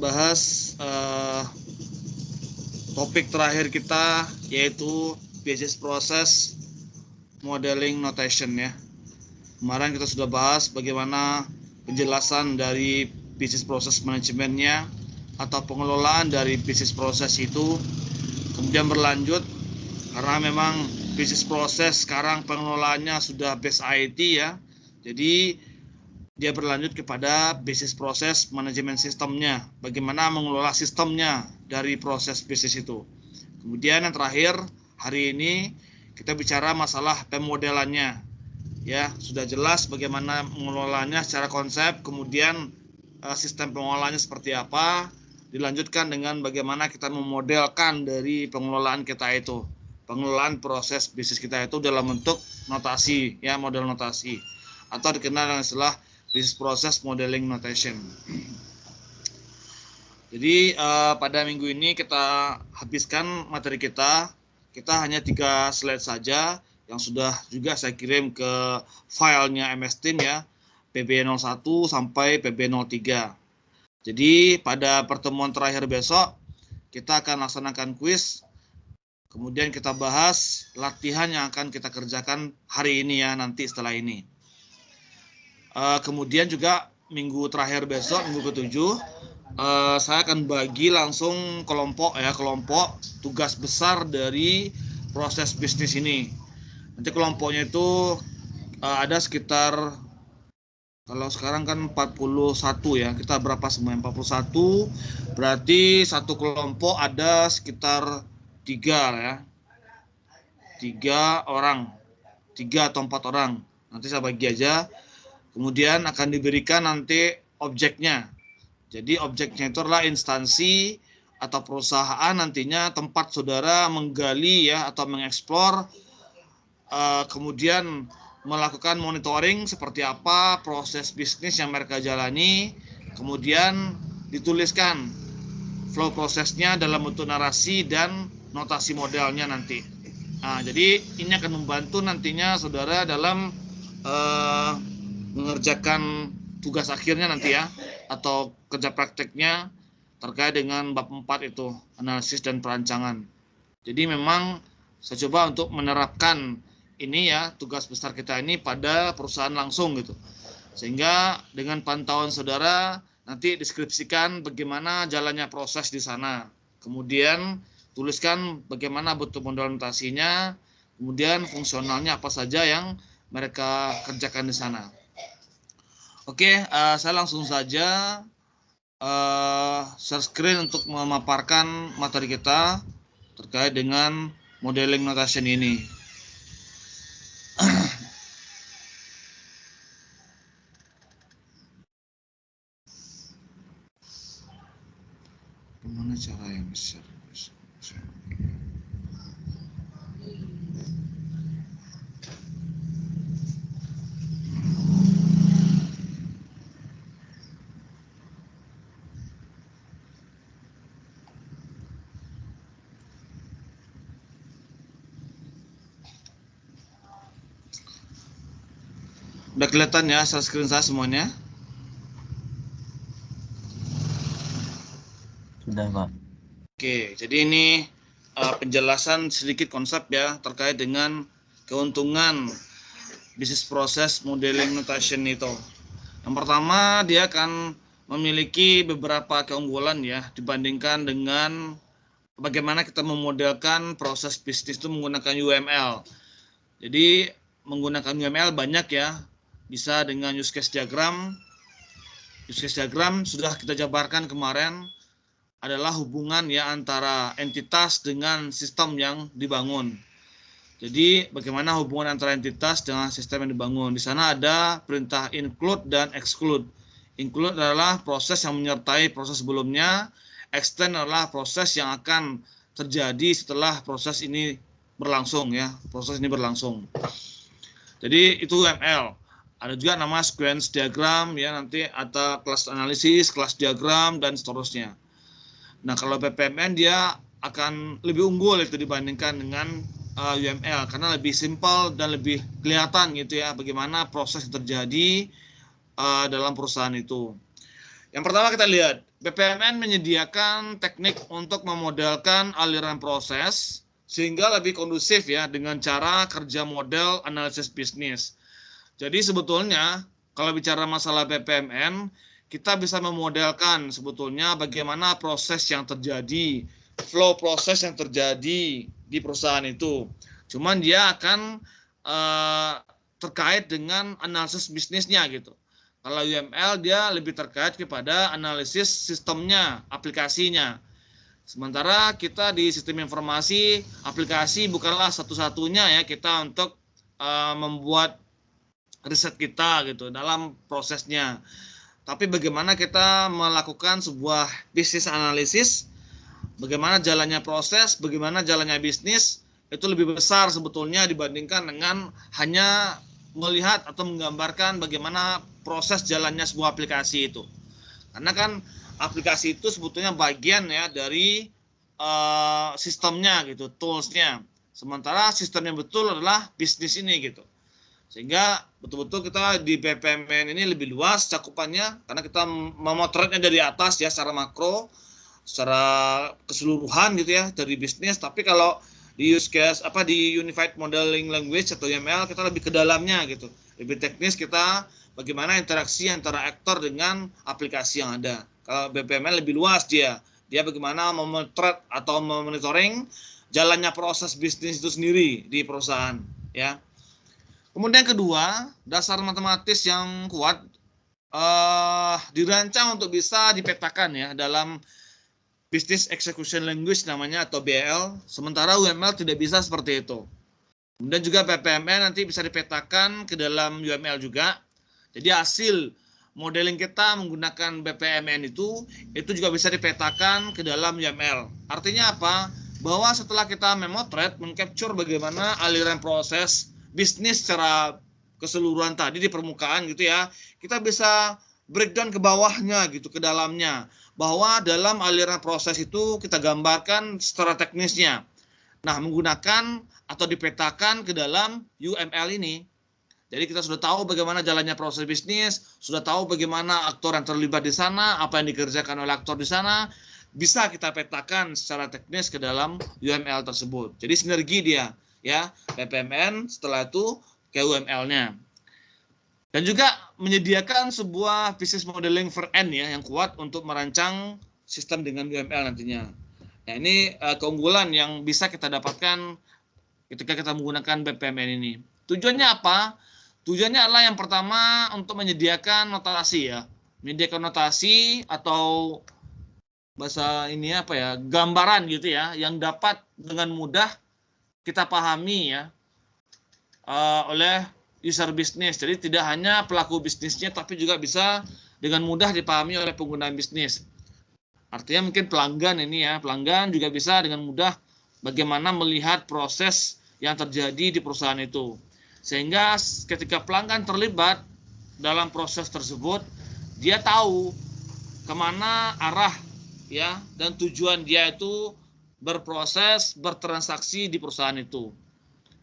akan bahas topik terakhir kita, yaitu business process modeling notation ya. Kemarin kita sudah bahas bagaimana penjelasan dari business process manajemennya atau pengelolaan dari business process itu. Kemudian berlanjut, karena memang business process sekarang pengelolaannya sudah based IT ya. Jadi dia berlanjut kepada business process manajemen sistemnya, bagaimana mengelola sistemnya dari proses bisnis itu. Kemudian yang terakhir, hari ini kita bicara masalah pemodelannya. Ya, sudah jelas bagaimana mengelolanya secara konsep, kemudian sistem pengolahannya seperti apa, dilanjutkan dengan bagaimana kita memodelkan dari pengelolaan kita itu, pengelolaan proses bisnis kita itu dalam bentuk notasi ya, model notasi, atau dikenal dengan istilah business process modeling notation. Jadi pada minggu ini kita habiskan materi kita hanya 3 slide saja yang sudah juga saya kirim ke filenya MS Team ya, PB01 sampai PB03. Jadi pada pertemuan terakhir besok kita akan laksanakan kuis, kemudian kita bahas latihan yang akan kita kerjakan hari ini ya, nanti setelah ini. Kemudian juga minggu terakhir besok, minggu ke-7, saya akan bagi langsung kelompok tugas besar dari proses bisnis ini. Nanti kelompoknya itu ada sekitar, kalau sekarang kan 41 ya, kita berapa semua? 41, berarti satu kelompok ada sekitar 3 ya, 3 orang, 3 atau 4 orang. Nanti saya bagi aja. Kemudian akan diberikan nanti objeknya. Jadi objeknya itu adalah instansi atau perusahaan nantinya tempat saudara menggali ya atau mengeksplor, kemudian melakukan monitoring seperti apa proses bisnis yang mereka jalani, kemudian dituliskan flow prosesnya dalam bentuk narasi dan notasi modelnya nanti. Nah, jadi ini akan membantu nantinya saudara dalam mengerjakan tugas akhirnya nanti ya, atau kerja prakteknya terkait dengan bab 4 itu, analisis dan perancangan. Jadi memang saya coba untuk menerapkan ini ya, tugas besar kita ini pada perusahaan langsung gitu. Sehingga dengan pantauan saudara nanti deskripsikan bagaimana jalannya proses di sana. Kemudian tuliskan bagaimana bentuk model notasinya, kemudian fungsionalnya apa saja yang mereka kerjakan di sana. Oke, saya langsung saja share screen untuk memaparkan materi kita terkait dengan modeling notation ini. Gimana cara yang share? Udah kelihatan ya share screen saya semuanya? Sudah, Pak. Oke, jadi ini penjelasan sedikit konsep ya terkait dengan keuntungan business process modeling notation itu. Yang pertama, dia akan memiliki beberapa keunggulan ya dibandingkan dengan bagaimana kita memodelkan proses bisnis itu menggunakan UML. Jadi menggunakan UML banyak ya, bisa dengan use case diagram. Use case diagram sudah kita jabarkan kemarin, adalah hubungan ya antara entitas dengan sistem yang dibangun. Jadi bagaimana hubungan antara entitas dengan sistem yang dibangun. Di sana ada perintah include dan exclude. Include adalah proses yang menyertai proses sebelumnya, extend adalah proses yang akan terjadi setelah proses ini berlangsung ya, proses ini berlangsung. Jadi itu UML. Ada juga nama sequence diagram ya, nanti ada kelas analisis, kelas diagram dan seterusnya. Nah, kalau PPMN dia akan lebih unggul itu dibandingkan dengan UML karena lebih simpel dan lebih kelihatan gitu ya bagaimana proses yang terjadi dalam perusahaan itu. Yang pertama kita lihat, BPMN menyediakan teknik untuk memodelkan aliran proses sehingga lebih kondusif ya dengan cara kerja model analisis bisnis. Jadi sebetulnya kalau bicara masalah BPMN, kita bisa memodelkan sebetulnya bagaimana proses yang terjadi, flow proses yang terjadi di perusahaan itu. Cuman dia akan terkait dengan analisis bisnisnya gitu. Kalau UML dia lebih terkait kepada analisis sistemnya, aplikasinya. Sementara kita di sistem informasi, aplikasi bukanlah satu-satunya ya kita untuk membuat riset kita gitu dalam prosesnya. Tapi bagaimana kita melakukan sebuah bisnis analisis, bagaimana jalannya proses, bagaimana jalannya bisnis, itu lebih besar sebetulnya dibandingkan dengan hanya melihat atau menggambarkan bagaimana proses jalannya sebuah aplikasi itu. Karena kan aplikasi itu sebetulnya bagian ya dari sistemnya gitu, toolsnya. Sementara sistem yang betul adalah bisnis ini gitu. Sehingga betul-betul kita di BPMN ini lebih luas cakupannya karena kita memotretnya dari atas ya secara makro, secara keseluruhan gitu ya dari bisnis. Tapi kalau di use case di Unified Modeling Language atau UML kita lebih ke dalamnya gitu, lebih teknis kita bagaimana interaksi antara aktor dengan aplikasi yang ada. Kalau BPMN lebih luas dia bagaimana memotret atau memonitoring jalannya proses bisnis itu sendiri di perusahaan ya. Kemudian kedua, dasar matematis yang kuat dirancang untuk bisa dipetakan ya dalam Business Execution Language namanya atau BL, sementara UML tidak bisa seperti itu. Kemudian juga BPMN nanti bisa dipetakan ke dalam UML juga. Jadi hasil modeling kita menggunakan BPMN itu juga bisa dipetakan ke dalam UML. Artinya apa? Bahwa setelah kita memotret, mengcapture bagaimana aliran proses bisnis secara keseluruhan tadi di permukaan gitu ya, kita bisa breakdown ke bawahnya gitu, ke dalamnya, bahwa dalam aliran proses itu kita gambarkan secara teknisnya. Nah, menggunakan atau dipetakan ke dalam UML ini. Jadi kita sudah tahu bagaimana jalannya proses bisnis, sudah tahu bagaimana aktor yang terlibat di sana, apa yang dikerjakan oleh aktor di sana, bisa kita petakan secara teknis ke dalam UML tersebut. Jadi sinergi dia ya, BPMN setelah itu ke UML-nya. Dan juga menyediakan sebuah business modeling front end ya yang kuat untuk merancang sistem dengan UML nantinya. Nah, ini keunggulan yang bisa kita dapatkan ketika kita menggunakan BPMN ini. Tujuannya apa? Tujuannya adalah yang pertama untuk menyediakan notasi ya. Menyediakan notasi atau bahasa ini apa ya, gambaran gitu ya, yang dapat dengan mudah kita pahami ya oleh user bisnis. Jadi tidak hanya pelaku bisnisnya tapi juga bisa dengan mudah dipahami oleh pengguna bisnis. Artinya mungkin pelanggan ini ya, pelanggan juga bisa dengan mudah bagaimana melihat proses yang terjadi di perusahaan itu. Sehingga ketika pelanggan terlibat dalam proses tersebut, dia tahu kemana arah ya dan tujuan dia itu berproses, bertransaksi di perusahaan itu.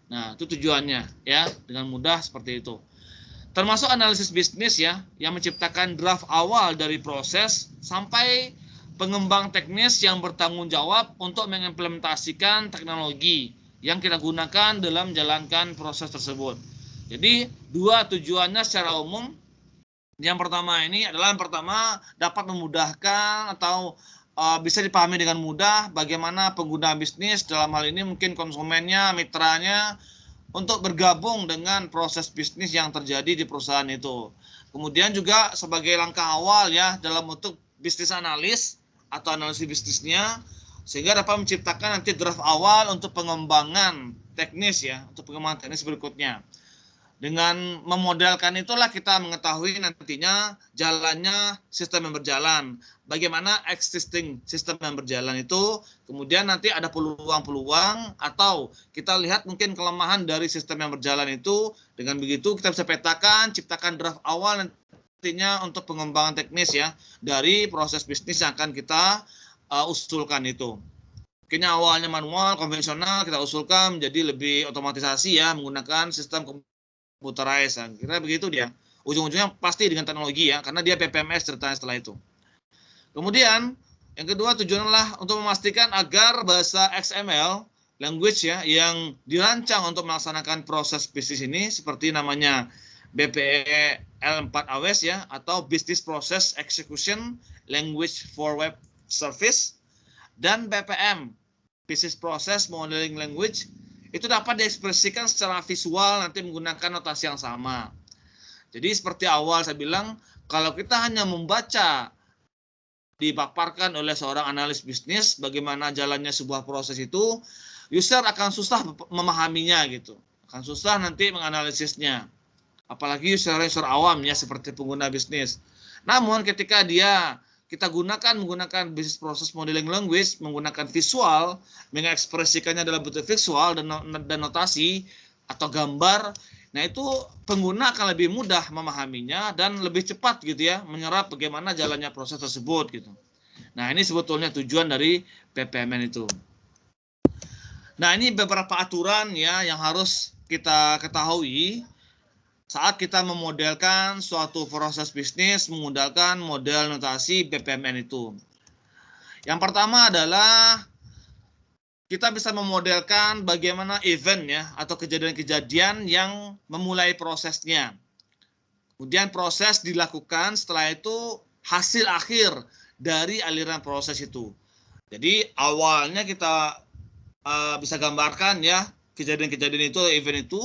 Nah, itu tujuannya ya, dengan mudah seperti itu. Termasuk analisis bisnis ya, yang menciptakan draft awal dari proses sampai pengembang teknis yang bertanggung jawab untuk mengimplementasikan teknologi yang kita gunakan dalam menjalankan proses tersebut. Jadi, dua tujuannya secara umum. Yang pertama ini adalah yang pertama dapat memudahkan atau bisa dipahami dengan mudah bagaimana pengguna bisnis dalam hal ini mungkin konsumennya, mitranya untuk bergabung dengan proses bisnis yang terjadi di perusahaan itu. Kemudian juga sebagai langkah awal ya dalam bentuk bisnis analis atau analisis bisnisnya sehingga dapat menciptakan nanti draft awal untuk pengembangan teknis ya, untuk pengembangan teknis berikutnya. Dengan memodelkan itulah kita mengetahui nantinya jalannya sistem yang berjalan. Bagaimana existing sistem yang berjalan itu, kemudian nanti ada peluang-peluang atau kita lihat mungkin kelemahan dari sistem yang berjalan itu. Dengan begitu kita bisa petakan, ciptakan draft awal nantinya untuk pengembangan teknis ya dari proses bisnis yang akan kita usulkan itu. Mungkin awalnya manual, konvensional, kita usulkan menjadi lebih otomatisasi ya menggunakan sistem computerized. Kira begitu dia. Ujung-ujungnya pasti dengan teknologi ya, karena dia PPMS ceritanya setelah itu. Kemudian yang kedua tujuan adalah untuk memastikan agar bahasa XML language ya yang dirancang untuk melaksanakan proses bisnis ini seperti namanya BPEL4AWS ya atau Business Process Execution Language for Web Service dan BPM Business Process Modeling Language itu dapat diekspresikan secara visual nanti menggunakan notasi yang sama. Jadi seperti awal saya bilang, kalau kita hanya membaca dipaparkan oleh seorang analis bisnis bagaimana jalannya sebuah proses itu, user akan susah memahaminya gitu. Akan susah nanti menganalisisnya. Apalagi user awam ya seperti pengguna bisnis. Namun ketika kita menggunakan business process modeling language, menggunakan visual, mengekspresikannya dalam bentuk visual dan notasi atau gambar, nah itu pengguna akan lebih mudah memahaminya dan lebih cepat gitu ya menyerap bagaimana jalannya proses tersebut gitu. Nah ini sebetulnya tujuan dari BPMN itu. Nah ini beberapa aturan ya yang harus kita ketahui saat kita memodelkan suatu proses bisnis menggunakan model notasi BPMN itu. Yang pertama adalah kita bisa memodelkan bagaimana event ya atau kejadian-kejadian yang memulai prosesnya. Kemudian proses dilakukan, setelah itu hasil akhir dari aliran proses itu. Jadi awalnya kita bisa gambarkan ya kejadian-kejadian itu, event itu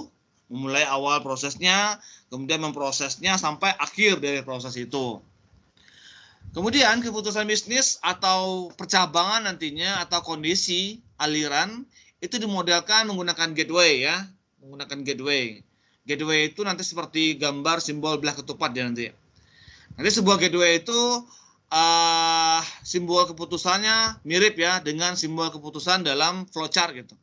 memulai awal prosesnya, kemudian memprosesnya sampai akhir dari proses itu. Kemudian keputusan bisnis atau percabangan nantinya atau kondisi aliran itu dimodelkan menggunakan gateway ya, menggunakan gateway. Gateway itu nanti seperti gambar simbol belah ketupat ya nanti. Nanti sebuah gateway itu simbol keputusannya mirip ya dengan simbol keputusan dalam flowchart gitu.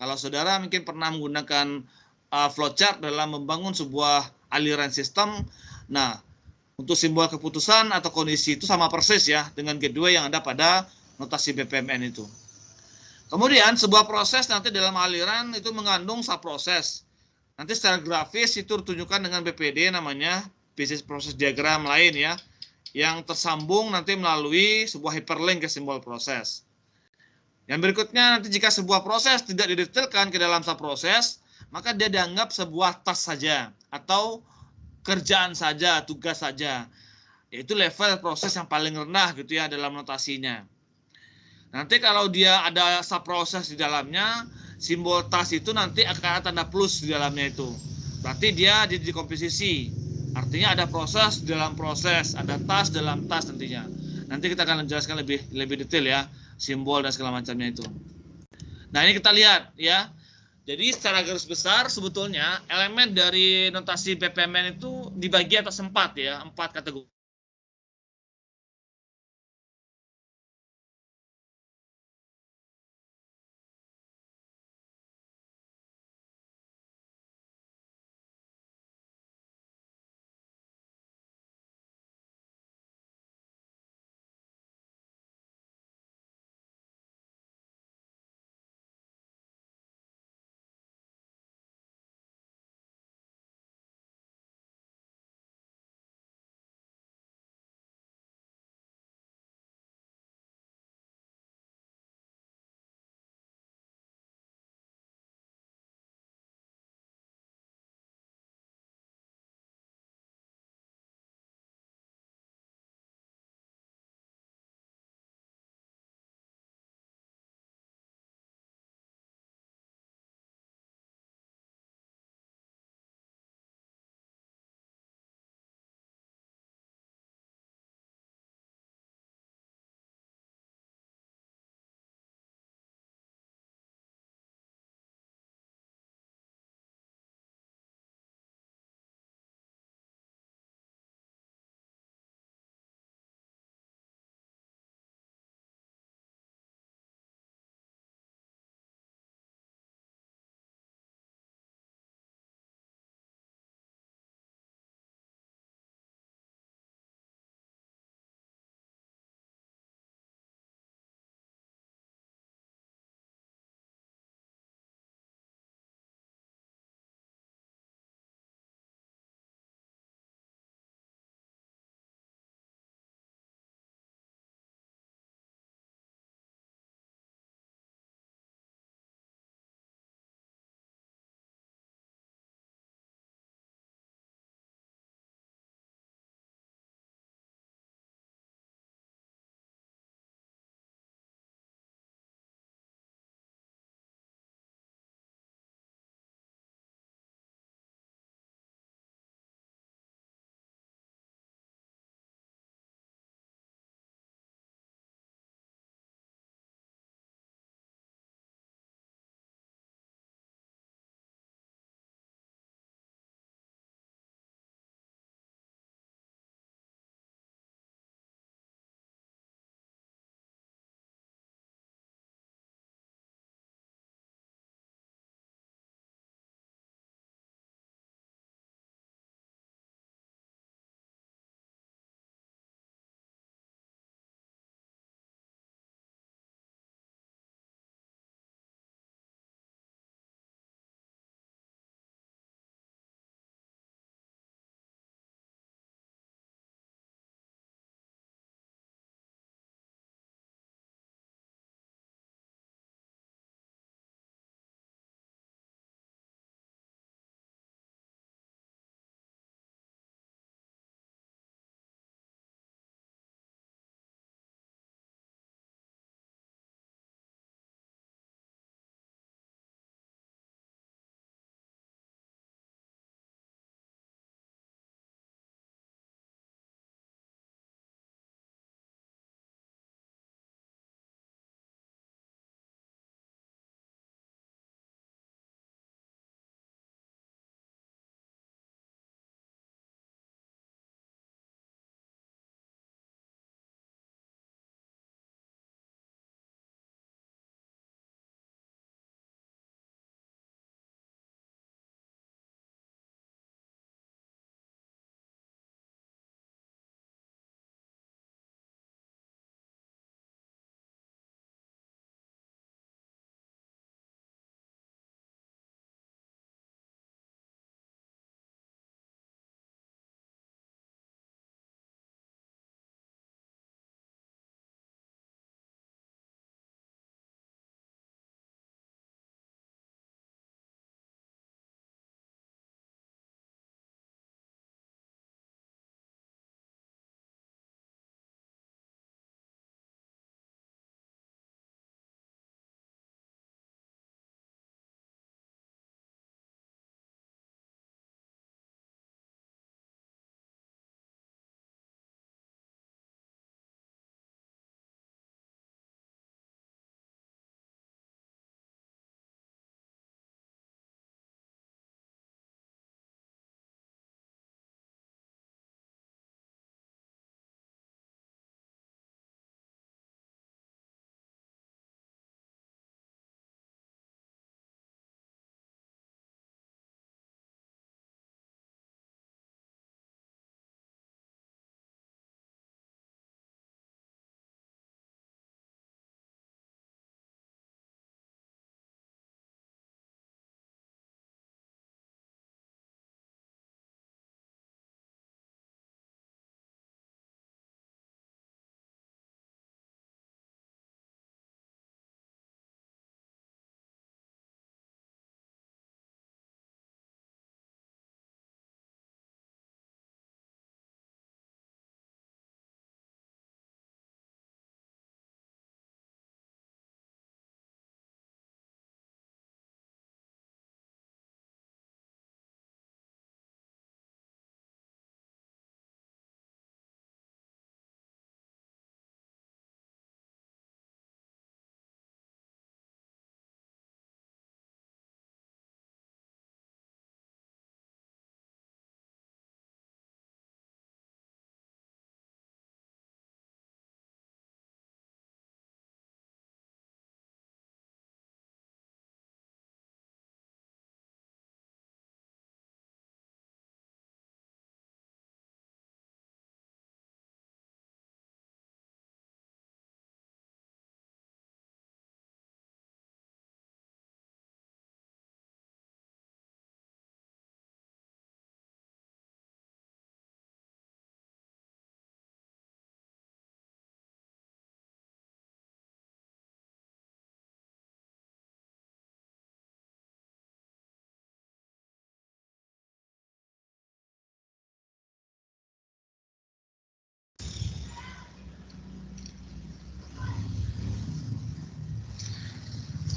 Kalau saudara mungkin pernah menggunakan flowchart dalam membangun sebuah aliran sistem, nah untuk simbol keputusan atau kondisi itu sama persis ya dengan gateway yang ada pada notasi BPMN itu. Kemudian sebuah proses nanti dalam aliran itu mengandung subproses. Nanti secara grafis itu ditunjukkan dengan BPD namanya Business Process Diagram lain ya, yang tersambung nanti melalui sebuah hyperlink ke simbol proses. Yang berikutnya nanti jika sebuah proses tidak didetailkan ke dalam subproses, maka dia dianggap sebuah task saja atau kerjaan saja, tugas saja. Yaitu level proses yang paling rendah gitu ya dalam notasinya. Nanti kalau dia ada subproses di dalamnya, simbol task itu nanti akan ada tanda plus di dalamnya itu. Berarti dia di komposisi. Artinya ada proses dalam proses, ada task dalam task nantinya. Nanti kita akan menjelaskan lebih detail ya, simbol dan segala macamnya itu. Nah, ini kita lihat ya. Jadi secara garis besar sebetulnya elemen dari notasi BPMN itu dibagi atas 4 ya, 4 kategori.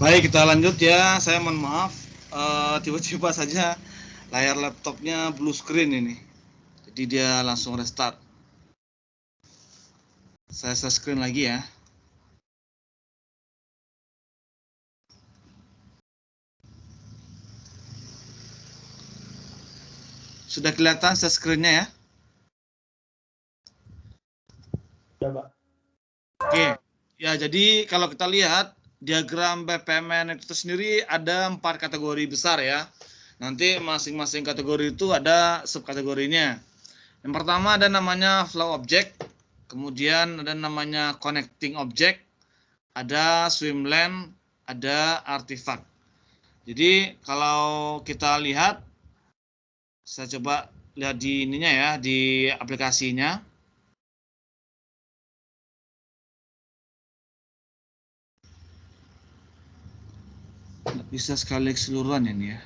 Baik, kita lanjut ya. Saya mohon maaf, tiba-tiba saja layar laptopnya blue screen ini. Jadi dia langsung restart. Saya share screen lagi ya. Sudah kelihatan share screen-nya ya? Ya, Pak. Oke. Ya, jadi kalau kita lihat diagram BPMN itu sendiri ada 4 kategori besar ya. Nanti masing-masing kategori itu ada subkategorinya. Yang pertama ada namanya flow object, kemudian ada namanya connecting object, ada swim lane, ada artifact. Jadi kalau kita lihat, saya coba lihat di ininya ya, di aplikasinya. Nggak bisa sekali keseluruhan ini ya.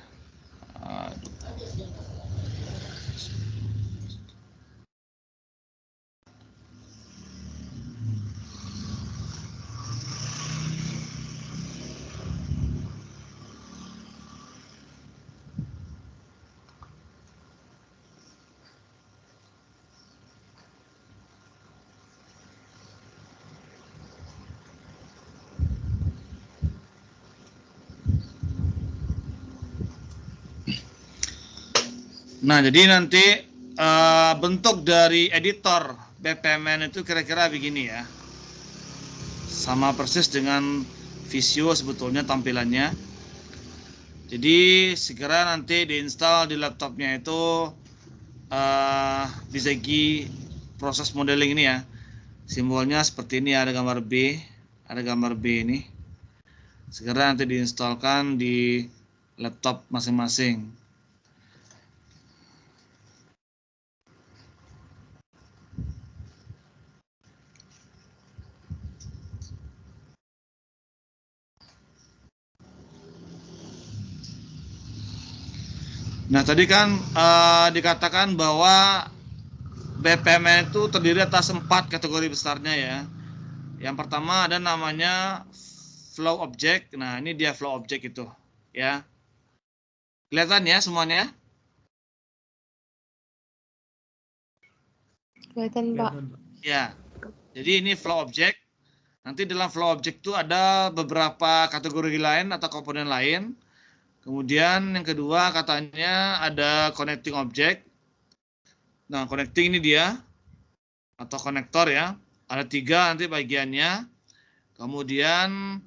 Nah, jadi nanti bentuk dari editor BPMN itu kira-kira begini ya. Sama persis dengan Visio sebetulnya tampilannya. Jadi segera nanti diinstal di laptopnya itu Bizagi proses modeling ini ya. Simbolnya seperti ini, ada gambar B, ada gambar B ini. Segera nanti diinstalkan di laptop masing-masing. Nah, tadi kan dikatakan bahwa BPMN itu terdiri atas 4 kategori besarnya ya. Yang pertama ada namanya flow object. Nah, ini dia flow object itu ya. Kelihatan ya semuanya? Kelihatan, Pak. Ya. Jadi ini flow object. Nanti dalam flow object itu ada beberapa kategori lain atau komponen lain. Kemudian yang kedua katanya ada connecting object. Nah, connecting ini dia atau konektor ya. Ada 3 nanti bagiannya. Kemudian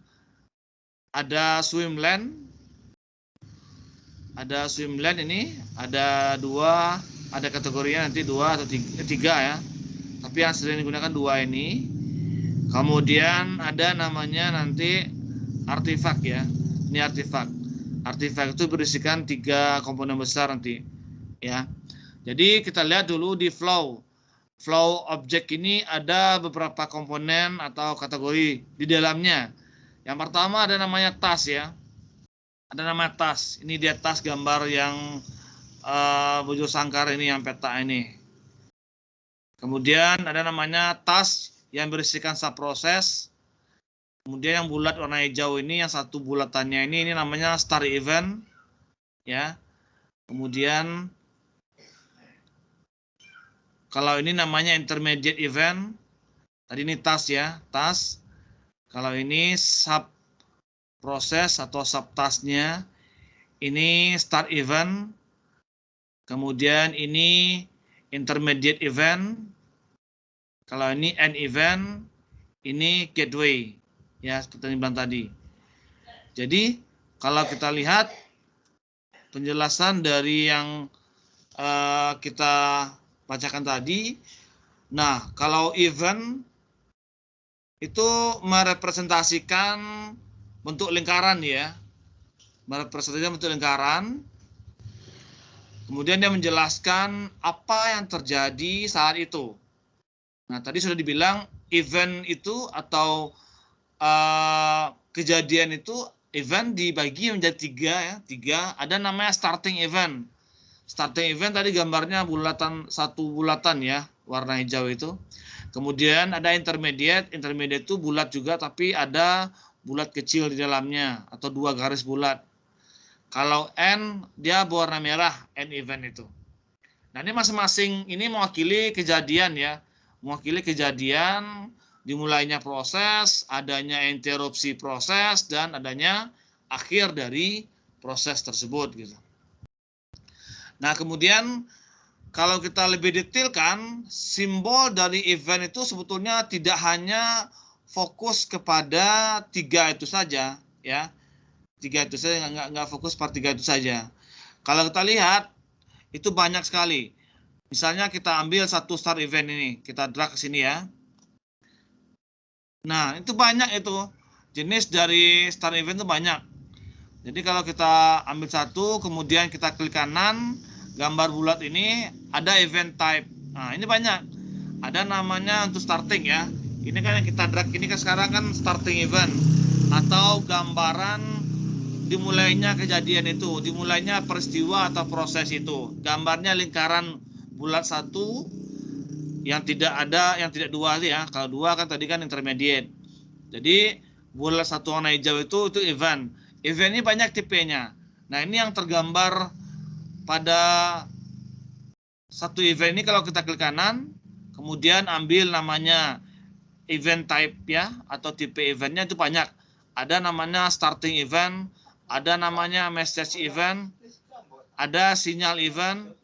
ada swim lane. Ada swim lane ini, ada 2, ada kategorinya nanti 2 atau 3 ya. Tapi yang sering digunakan 2 ini. Kemudian ada namanya nanti artifact ya. Ini artifact. Artifact itu berisikan 3 komponen besar nanti ya. Jadi kita lihat dulu di flow. Flow object ini ada beberapa komponen atau kategori di dalamnya. Yang pertama ada namanya task ya. Ada nama task. Ini dia task gambar yang bujur sangkar ini, yang peta ini. Kemudian ada namanya task yang berisikan subproses. Kemudian yang bulat warna hijau ini, yang satu bulatannya ini namanya start event ya. Kemudian kalau ini namanya intermediate event. Tadi ini task ya, task. Kalau ini sub proses atau subtasknya ini start event, kemudian ini intermediate event, kalau ini end event, ini gateway ya, seperti yang bilang tadi. Jadi kalau kita lihat penjelasan dari yang kita bacakan tadi, nah kalau event itu merepresentasikan bentuk lingkaran ya, merepresentasikan bentuk lingkaran. Kemudian dia menjelaskan apa yang terjadi saat itu. Nah, tadi sudah dibilang event itu atau kejadian itu, event dibagi menjadi 3 ya, 3. Ada namanya starting event. Starting event tadi gambarnya bulatan, 1 bulatan ya, warna hijau itu. Kemudian ada intermediate, intermediate itu bulat juga tapi ada bulat kecil di dalamnya atau 2 garis bulat. Kalau N dia berwarna merah, N event itu. Nah, ini masing-masing ini mewakili kejadian ya. Mewakili kejadian dimulainya proses, adanya interupsi proses, dan adanya akhir dari proses tersebut gitu. Nah, kemudian kalau kita lebih detailkan, simbol dari event itu sebetulnya tidak hanya fokus kepada 3 itu saja ya. 3 itu saja, nggak fokus pada 3 itu saja. Kalau kita lihat itu banyak sekali. Misalnya kita ambil satu start event ini, kita drag ke sini ya. Nah, itu banyak itu. Jenis dari start event itu banyak. Jadi kalau kita ambil satu, kemudian kita klik kanan, gambar bulat ini ada event type. Nah, ini banyak. Ada namanya untuk starting ya. Ini kan yang kita drag ini kan sekarang kan starting event atau gambaran dimulainya kejadian itu, dimulainya peristiwa atau proses itu. Gambarnya lingkaran bulat satu yang tidak ada, yang tidak dua ya. Kalau dua kan tadi kan intermediate. Jadi bulat satu warna hijau itu event. Event ini banyak tipenya. Nah, ini yang tergambar pada satu event ini kalau kita klik kanan, kemudian ambil namanya event type ya atau tipe eventnya itu banyak. Ada namanya starting event, ada namanya message event, ada sinyal event,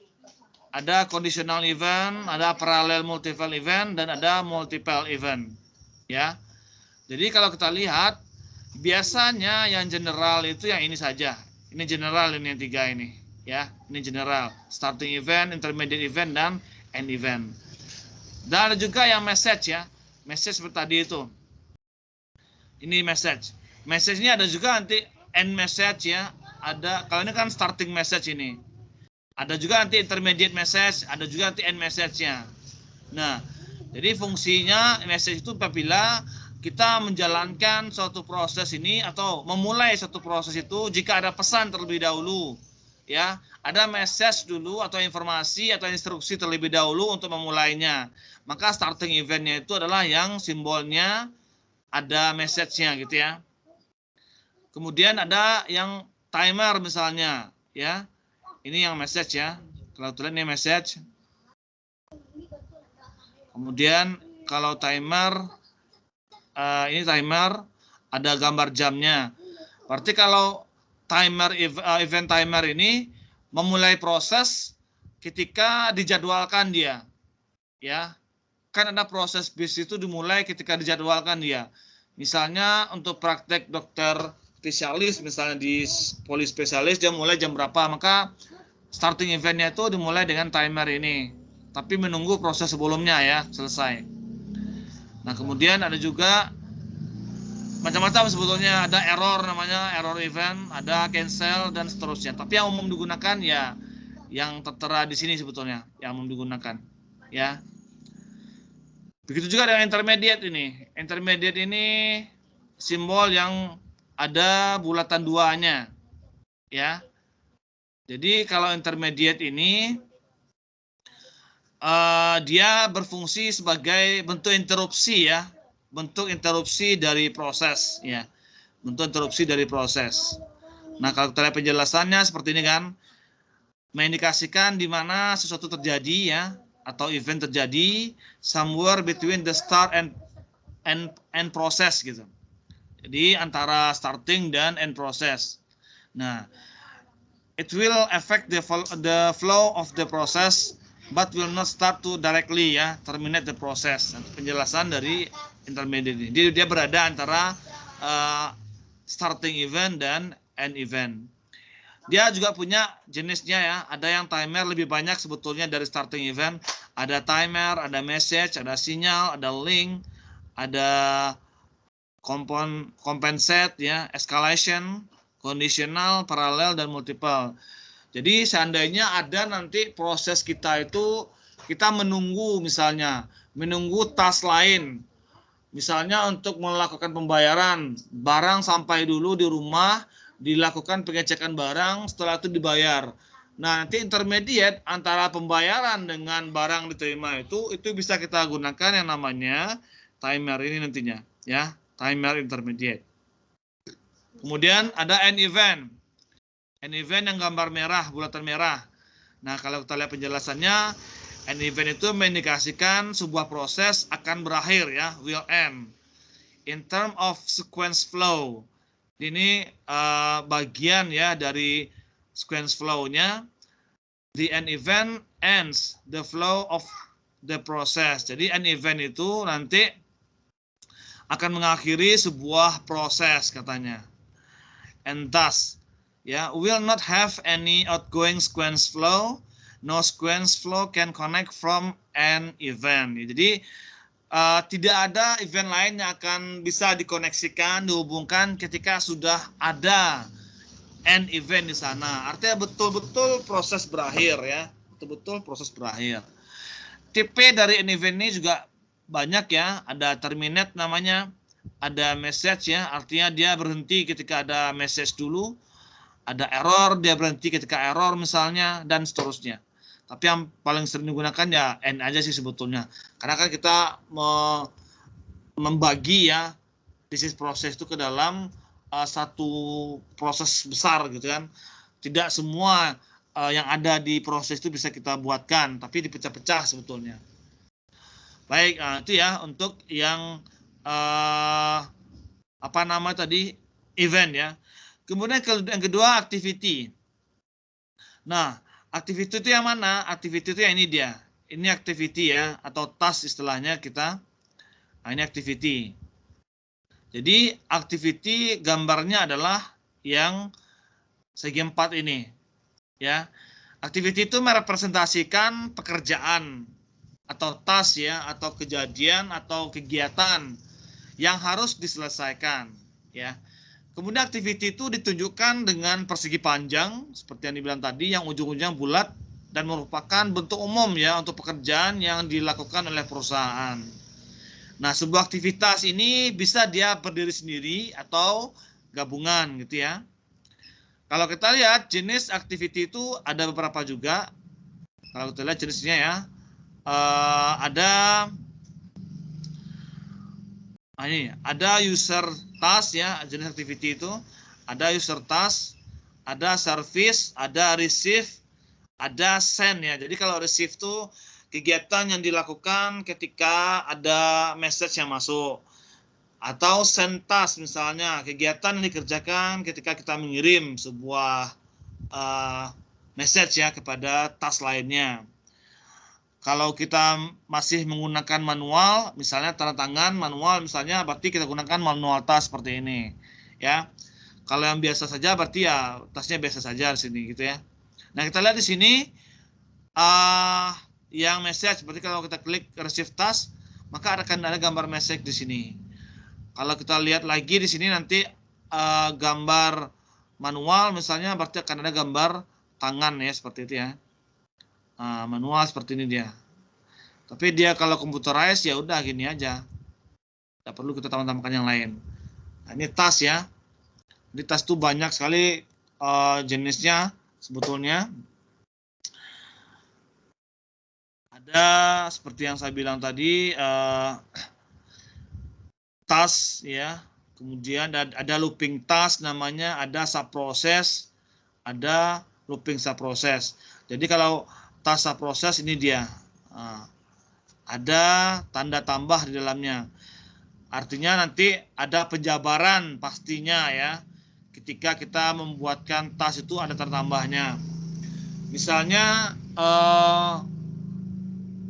ada conditional event, ada parallel multiple event, dan ada multiple event. Ya. Jadi kalau kita lihat, biasanya yang general itu yang ini saja. Ini general, ini yang 3 ini. Ya, ini general. Starting event, intermediate event, dan end event. Dan ada juga yang message ya. Message seperti tadi itu. Ini message. Message ini ada juga nanti end message ya. Ada, kalau ini kan starting message ini. Ada juga nanti intermediate message, ada juga nanti end message-nya. Nah, jadi fungsinya message itu apabila kita menjalankan suatu proses ini atau memulai suatu proses itu jika ada pesan terlebih dahulu. Ya, ada message dulu atau informasi atau instruksi terlebih dahulu untuk memulainya. Maka starting event-nya itu adalah yang simbolnya ada message-nya gitu ya. Kemudian ada yang timer misalnya, ya. Ini yang message ya. Kalau tulisan ini message. Kemudian kalau timer, ini timer, ada gambar jamnya. Berarti kalau timer event timer ini memulai proses ketika dijadwalkan dia, ya. Kan ada proses bis itu dimulai ketika dijadwalkan dia. Misalnya untuk praktek dokter spesialis, misalnya di polispesialis dia mulai jam berapa, maka starting eventnya itu dimulai dengan timer ini. Tapi menunggu proses sebelumnya ya selesai. Nah kemudian ada juga macam-macam sebetulnya, ada error namanya error event, ada cancel dan seterusnya. Tapi yang umum digunakan ya yang tertera di sini sebetulnya, yang umum digunakan ya. Begitu juga dengan intermediate ini. Intermediate ini simbol yang ada bulatan 2-nya. Ya. Jadi kalau intermediate ini dia berfungsi sebagai bentuk interupsi ya. Bentuk interupsi dari proses ya. Bentuk interupsi dari proses. Nah, kalau kita lihat penjelasannya seperti ini kan. Mengindikasikan di mana sesuatu terjadi ya, atau event terjadi somewhere between the start and process gitu. Jadi antara starting dan end process. Nah, it will affect the flow of the process but will not start to directly ya terminate the process. Penjelasan dari intermediate ini. Jadi dia berada antara starting event dan end event. Dia juga punya jenisnya ya. Ada yang timer lebih banyak sebetulnya dari starting event. Ada timer, ada message, ada sinyal, ada link, ada compensate ya, escalation, conditional, parallel, dan multiple. Jadi seandainya ada nanti proses kita itu kita menunggu misalnya, menunggu task lain. Misalnya untuk melakukan pembayaran, barang sampai dulu di rumah, dilakukan pengecekan barang, setelah itu dibayar. Nah, nanti intermediate antara pembayaran dengan barang diterima itu bisa kita gunakan yang namanya timer ini nantinya, ya, timer intermediate. Kemudian ada an event. An event yang gambar merah, bulatan merah. Nah, kalau kita lihat penjelasannya, an event itu mengindikasikan sebuah proses akan berakhir ya, will end. In term of sequence flow. Ini bagian ya dari sequence flow-nya. The an event ends the flow of the process. Jadi an event itu nanti akan mengakhiri sebuah proses katanya. And thus, ya, will not have any outgoing sequence flow. No sequence flow can connect from an event. Jadi tidak ada event lain yang akan bisa dikoneksikan, dihubungkan ketika sudah ada an event di sana. Artinya betul-betul proses berakhir ya, betul-betul proses berakhir. Tipe dari an event ini juga banyak ya, ada terminate namanya, ada message ya, artinya dia berhenti ketika ada message dulu, ada error, dia berhenti ketika error misalnya, dan seterusnya. Tapi yang paling sering digunakan ya end aja sih sebetulnya, karena kan kita membagi ya bisnis proses itu ke dalam satu proses besar gitu kan. Tidak semua yang ada di proses itu bisa kita buatkan, tapi dipecah-pecah sebetulnya. Baik, itu ya untuk yang apa nama tadi, event ya. Kemudian yang kedua activity. Nah, activity itu yang mana? Activity itu yang ini dia. Ini activity ya, atau task istilahnya kita. Nah, ini activity. Jadi activity gambarnya adalah yang segi 4 ini. Ya. Activity itu merepresentasikan pekerjaan atau task ya, atau kejadian atau kegiatan yang harus diselesaikan ya. Kemudian activity itu ditunjukkan dengan persegi panjang seperti yang dibilang tadi, yang ujung-ujungnya bulat dan merupakan bentuk umum ya untuk pekerjaan yang dilakukan oleh perusahaan. Nah, sebuah aktivitas ini bisa dia berdiri sendiri atau gabungan gitu ya. Kalau kita lihat jenis activity itu ada beberapa juga. Kalau kita lihat jenisnya ya, ada user task ya, jenis activity itu ada user task, ada service, ada receive, ada send ya. Jadi kalau receive itu kegiatan yang dilakukan ketika ada message yang masuk, atau send task misalnya kegiatan yang dikerjakan ketika kita mengirim sebuah message ya kepada task lainnya. Kalau kita masih menggunakan manual, misalnya tanda tangan manual misalnya, berarti kita gunakan manual task seperti ini, ya. Kalau yang biasa saja berarti ya tasknya biasa saja di sini gitu ya. Nah, kita lihat di sini yang message, berarti kalau kita klik receive task, maka akan ada gambar message di sini. Kalau kita lihat lagi di sini nanti gambar manual misalnya, berarti akan ada gambar tangan ya, seperti itu ya. Manual seperti ini dia. Tapi dia kalau computerized ya udah gini aja. Tidak perlu kita tambahkan yang lain. Nah, ini task ya. Di task itu banyak sekali jenisnya sebetulnya. Ada seperti yang saya bilang tadi, task ya. Kemudian ada looping task namanya, ada subprocess, ada looping subprocess. Jadi kalau task subprocess ini dia. Ada tanda tambah di dalamnya. Artinya nanti ada penjabaran pastinya ya. Ketika kita membuatkan task itu ada tanda tambahnya. Misalnya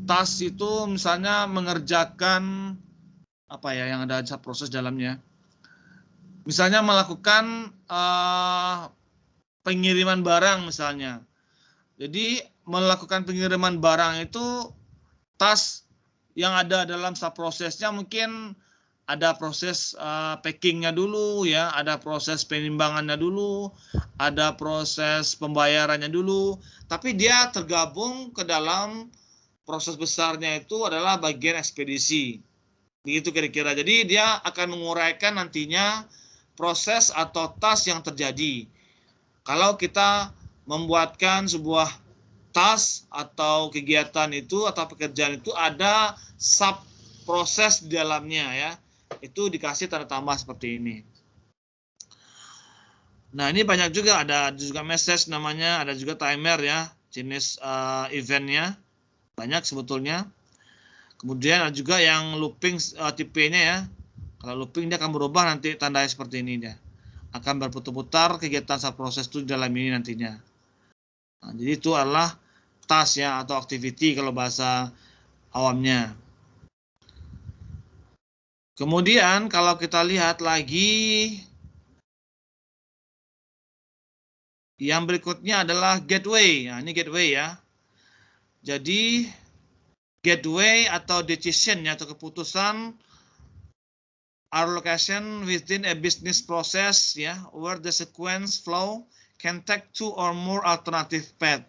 task itu misalnya mengerjakan apa ya yang ada subprocess dalamnya. Misalnya melakukan pengiriman barang misalnya. Jadi melakukan pengiriman barang itu task yang ada dalam subprosesnya, mungkin ada proses packingnya dulu ya, ada proses penimbangannya dulu, ada proses pembayarannya dulu, tapi dia tergabung ke dalam proses besarnya itu adalah bagian ekspedisi. Begitu kira-kira. Jadi dia akan menguraikan nantinya proses atau task yang terjadi. Kalau kita membuatkan sebuah task atau kegiatan itu atau pekerjaan itu ada sub proses di dalamnya ya, itu dikasih tanda tambah seperti ini. Nah, ini banyak juga, ada juga message namanya, ada juga timer ya, jenis eventnya banyak sebetulnya. Kemudian ada juga yang looping tipenya ya. Kalau looping dia akan berubah nanti tandanya seperti ini dia. Akan berputar-putar kegiatan saat proses itu di dalam ini nantinya. Nah, jadi itu adalah task ya atau activity kalau bahasa awamnya. Kemudian kalau kita lihat lagi yang berikutnya adalah gateway. Nah, ini gateway ya. Jadi gateway atau decision atau keputusan are location within a business process ya, where the sequence flow can take two or more alternative path.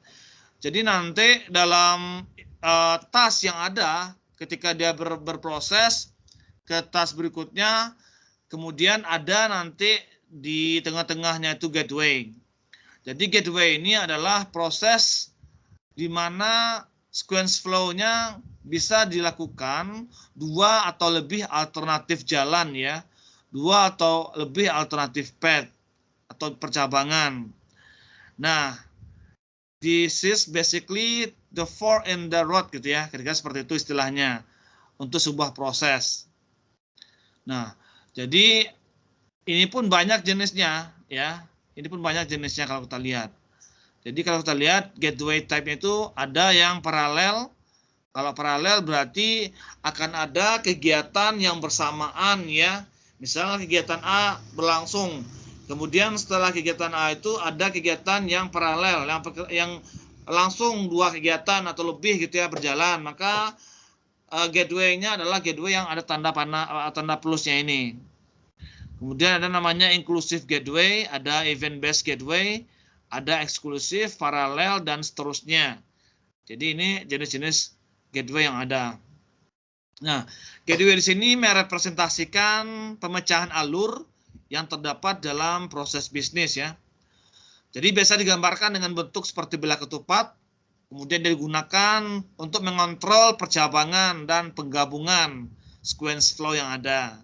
Jadi nanti dalam task yang ada ketika dia berproses ke task berikutnya, kemudian ada nanti di tengah-tengahnya itu gateway. Jadi gateway ini adalah proses di mana sequence flow-nya bisa dilakukan dua atau lebih alternatif jalan ya, dua atau lebih alternatif path atau percabangan. Nah, this is basically the fork in the road gitu ya, kira-kira seperti itu istilahnya untuk sebuah proses. Nah, jadi ini pun banyak jenisnya ya, ini pun banyak jenisnya kalau kita lihat. Jadi kalau kita lihat gateway type-nya itu ada yang paralel. Kalau paralel berarti akan ada kegiatan yang bersamaan ya. Misalnya kegiatan A berlangsung. Kemudian setelah kegiatan A itu ada kegiatan yang paralel yang langsung dua kegiatan atau lebih gitu ya berjalan. Maka gateway-nya adalah gateway yang ada tanda panah tanda plusnya ini. Kemudian ada namanya inclusive gateway, ada event based gateway, ada eksklusif, paralel, dan seterusnya. Jadi ini jenis-jenis gateway yang ada. Nah, gateway di sini merepresentasikan pemecahan alur yang terdapat dalam proses bisnis ya. Jadi biasa digambarkan dengan bentuk seperti bilah ketupat, kemudian digunakan untuk mengontrol percabangan dan penggabungan sequence flow yang ada.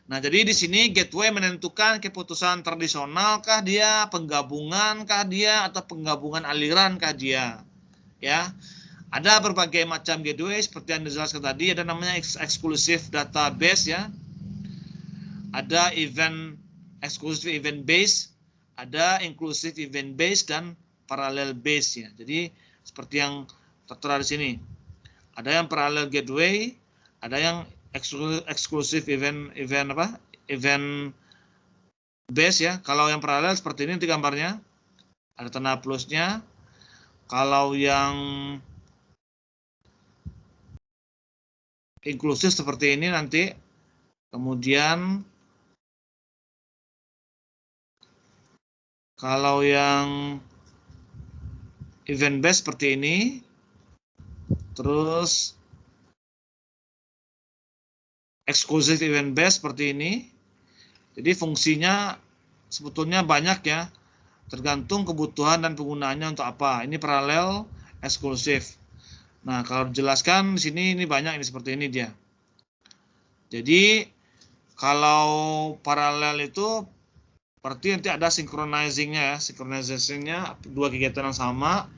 Nah, jadi di sini gateway menentukan keputusan tradisional kah dia, penggabungan kah dia, atau penggabungan aliran kah dia. Ya, ada berbagai macam gateway seperti yang dijelaskan tadi. Ada namanya exclusive database ya, ada event exclusive event base, ada inclusive event base dan parallel base ya. Jadi seperti yang tertera di sini. Ada yang parallel gateway, ada yang eksklusif event base ya. Kalau yang paralel seperti ini nanti gambarnya ada tanda plusnya. Kalau yang inklusif seperti ini nanti, kemudian kalau yang event base seperti ini, terus eksklusif event base seperti ini. Jadi fungsinya sebetulnya banyak ya, tergantung kebutuhan dan penggunaannya untuk apa. Ini paralel, eksklusif. Nah, kalau dijelaskan di sini ini banyak, ini seperti ini dia. Jadi kalau paralel itu berarti nanti ada synchronizing-nya ya, synchronizing-nya dua kegiatan yang sama.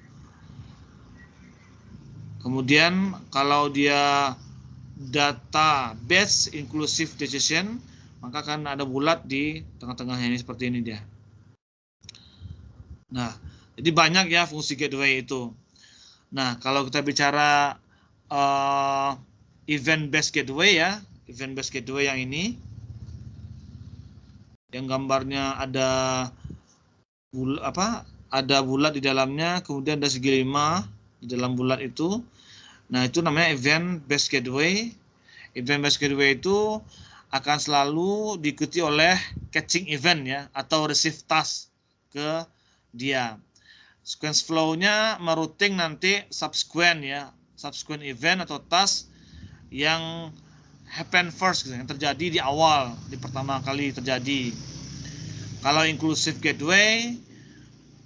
Kemudian kalau dia database inclusive decision, maka akan ada bulat di tengah-tengahnya ini seperti ini dia. Nah, jadi banyak ya fungsi gateway itu. Nah, kalau kita bicara event based gateway ya, event based gateway yang ini, yang gambarnya ada bulat di dalamnya, kemudian ada segi 5 di dalam bulat itu. Nah, itu namanya event based gateway. Event based gateway itu akan selalu diikuti oleh catching event ya, atau receive task ke dia. Sequence flow-nya merouting nanti subsequent ya, subsequent event atau task yang happen first gitu, yang terjadi di awal, di pertama kali terjadi. Kalau inclusive gateway,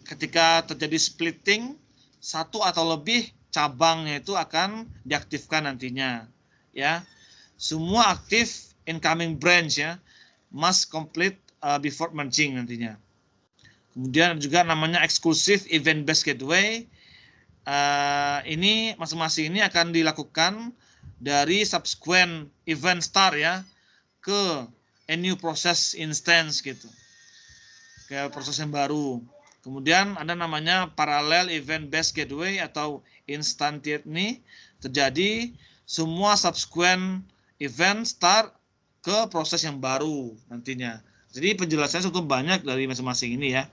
ketika terjadi splitting, satu atau lebih cabangnya itu akan diaktifkan nantinya ya. Semua aktif incoming branch ya, must complete before merging nantinya. Kemudian juga namanya exclusive event based gateway. Ini masing-masing ini akan dilakukan dari subsequent event start ya ke a new process instance gitu, ke proses yang baru. Kemudian ada namanya parallel event based gateway atau instantiate ini terjadi semua subsequent event start ke proses yang baru nantinya. Jadi penjelasannya cukup banyak dari masing-masing ini ya.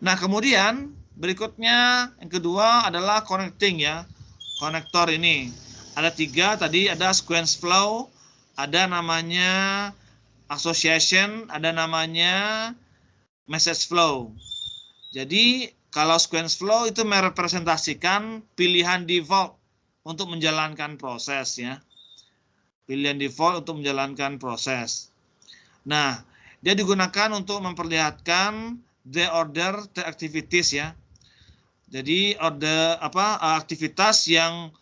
Nah, kemudian berikutnya yang kedua adalah connecting ya. Konektor ini ada 3 tadi, ada sequence flow, ada namanya association, ada namanya message flow. Jadi kalau sequence flow itu merepresentasikan pilihan default untuk menjalankan proses ya. Pilihan default untuk menjalankan proses. Nah, dia digunakan untuk memperlihatkan the order the activities ya. Jadi aktivitas yang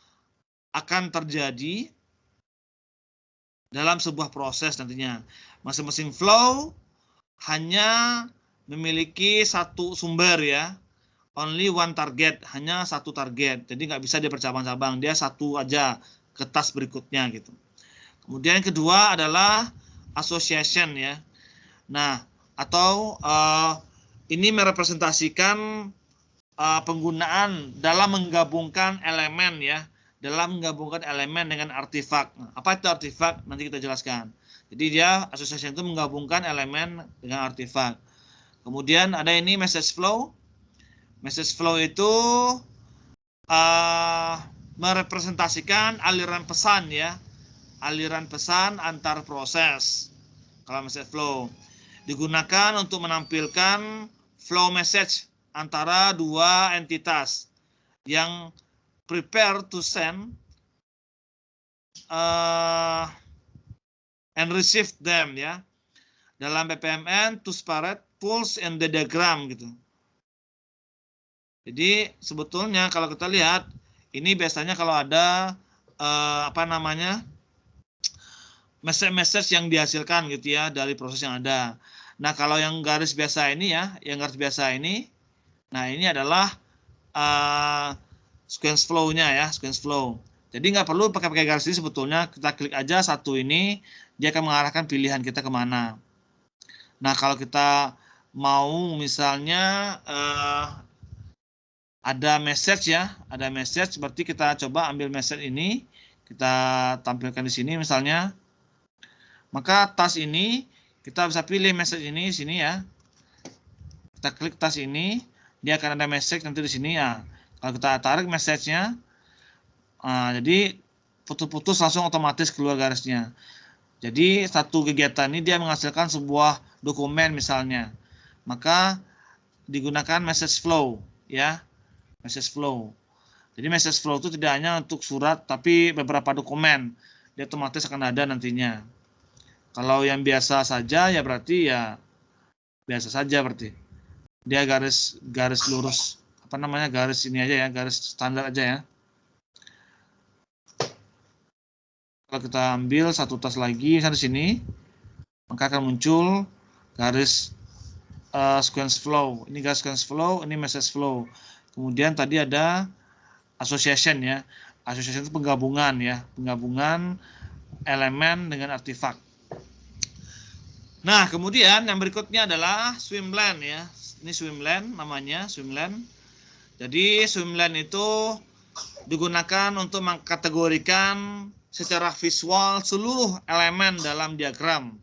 akan terjadi dalam sebuah proses nantinya. Masing-masing flow hanya memiliki satu sumber ya. Only one target, hanya satu target. Jadi nggak bisa dia bercabang-cabang, dia satu aja ke task berikutnya gitu. Kemudian yang kedua adalah association ya. Nah, atau ini merepresentasikan penggunaan dalam menggabungkan elemen ya, dalam menggabungkan elemen dengan artefak. Apa itu artefak? Nanti kita jelaskan. Jadi dia association itu menggabungkan elemen dengan artefak. Kemudian ada ini message flow. Message flow itu merepresentasikan aliran pesan ya, aliran pesan antar proses. Kalau message flow digunakan untuk menampilkan flow message antara dua entitas yang prepare to send and receive them ya. Dalam PPMN to separate pulse in the diagram gitu. Jadi sebetulnya kalau kita lihat ini biasanya kalau ada message yang dihasilkan gitu ya dari proses yang ada. Nah, kalau yang garis biasa ini ya, nah ini adalah sequence flow-nya ya, sequence flow. Jadi nggak perlu pakai garis ini sebetulnya, kita klik aja satu ini, dia akan mengarahkan pilihan kita kemana. Nah, kalau kita mau misalnya ada message ya, ada message, berarti kita coba ambil message ini, kita tampilkan di sini misalnya. Maka tas ini kita bisa pilih message ini di sini ya. Kita klik tas ini, dia akan ada message nanti di sini ya. Kalau kita tarik message-nya, jadi putus-putus langsung otomatis keluar garisnya. Jadi satu kegiatan ini dia menghasilkan sebuah dokumen misalnya. Maka digunakan message flow ya. Message flow. Jadi message flow itu tidak hanya untuk surat tapi beberapa dokumen. Dia otomatis akan ada nantinya. Kalau yang biasa saja ya berarti ya biasa saja berarti. Dia garis lurus, garis ini aja ya, garis standar aja ya. Kalau kita ambil satu tas lagi di sini, maka akan muncul garis sequence flow. Ini garis sequence flow, ini message flow. Kemudian tadi ada association ya. Association itu penggabungan ya, penggabungan elemen dengan artefak. Nah, kemudian yang berikutnya adalah swimlane ya. Ini swimlane namanya, swimlane. Jadi swimlane itu digunakan untuk mengkategorikan secara visual seluruh elemen dalam diagram.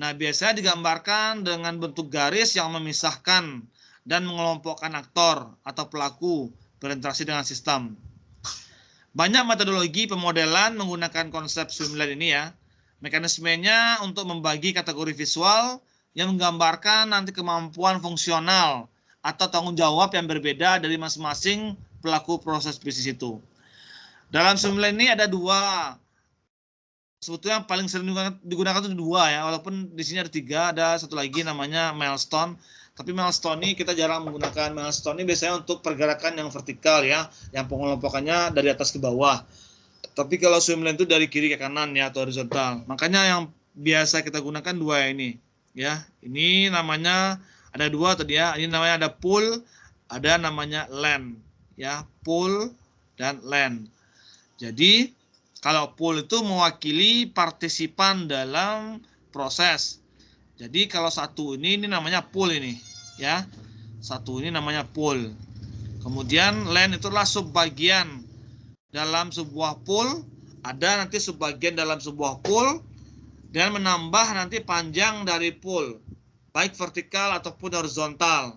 Nah, biasanya digambarkan dengan bentuk garis yang memisahkan dan mengelompokkan aktor atau pelaku berinteraksi dengan sistem. Banyak metodologi pemodelan menggunakan konsep swimlane ini ya. Mekanismenya untuk membagi kategori visual yang menggambarkan nanti kemampuan fungsional atau tanggung jawab yang berbeda dari masing-masing pelaku proses bisnis itu. Dalam swimlane ini ada dua. Sebetulnya yang paling sering digunakan itu dua ya, walaupun di sini ada 3, ada satu lagi namanya milestone. Tapi milestone ini kita jarang menggunakan. Milestone ini biasanya untuk pergerakan yang vertikal ya, yang pengelompokannya dari atas ke bawah. Tapi kalau swimlane itu dari kiri ke kanan ya, atau horizontal. Makanya yang biasa kita gunakan dua ini ya. Ini namanya Ada dua tadi ya. Ini namanya ada pool, ada namanya land. Ya, pool dan land. Jadi kalau pool itu mewakili partisipan dalam proses. Jadi kalau satu ini namanya pool ini, ya. Satu ini namanya pool. Kemudian land itu adalah subbagian dalam sebuah pool. Ada nanti subbagian dalam sebuah pool dan menambah nanti panjang dari pool, baik vertikal ataupun horizontal.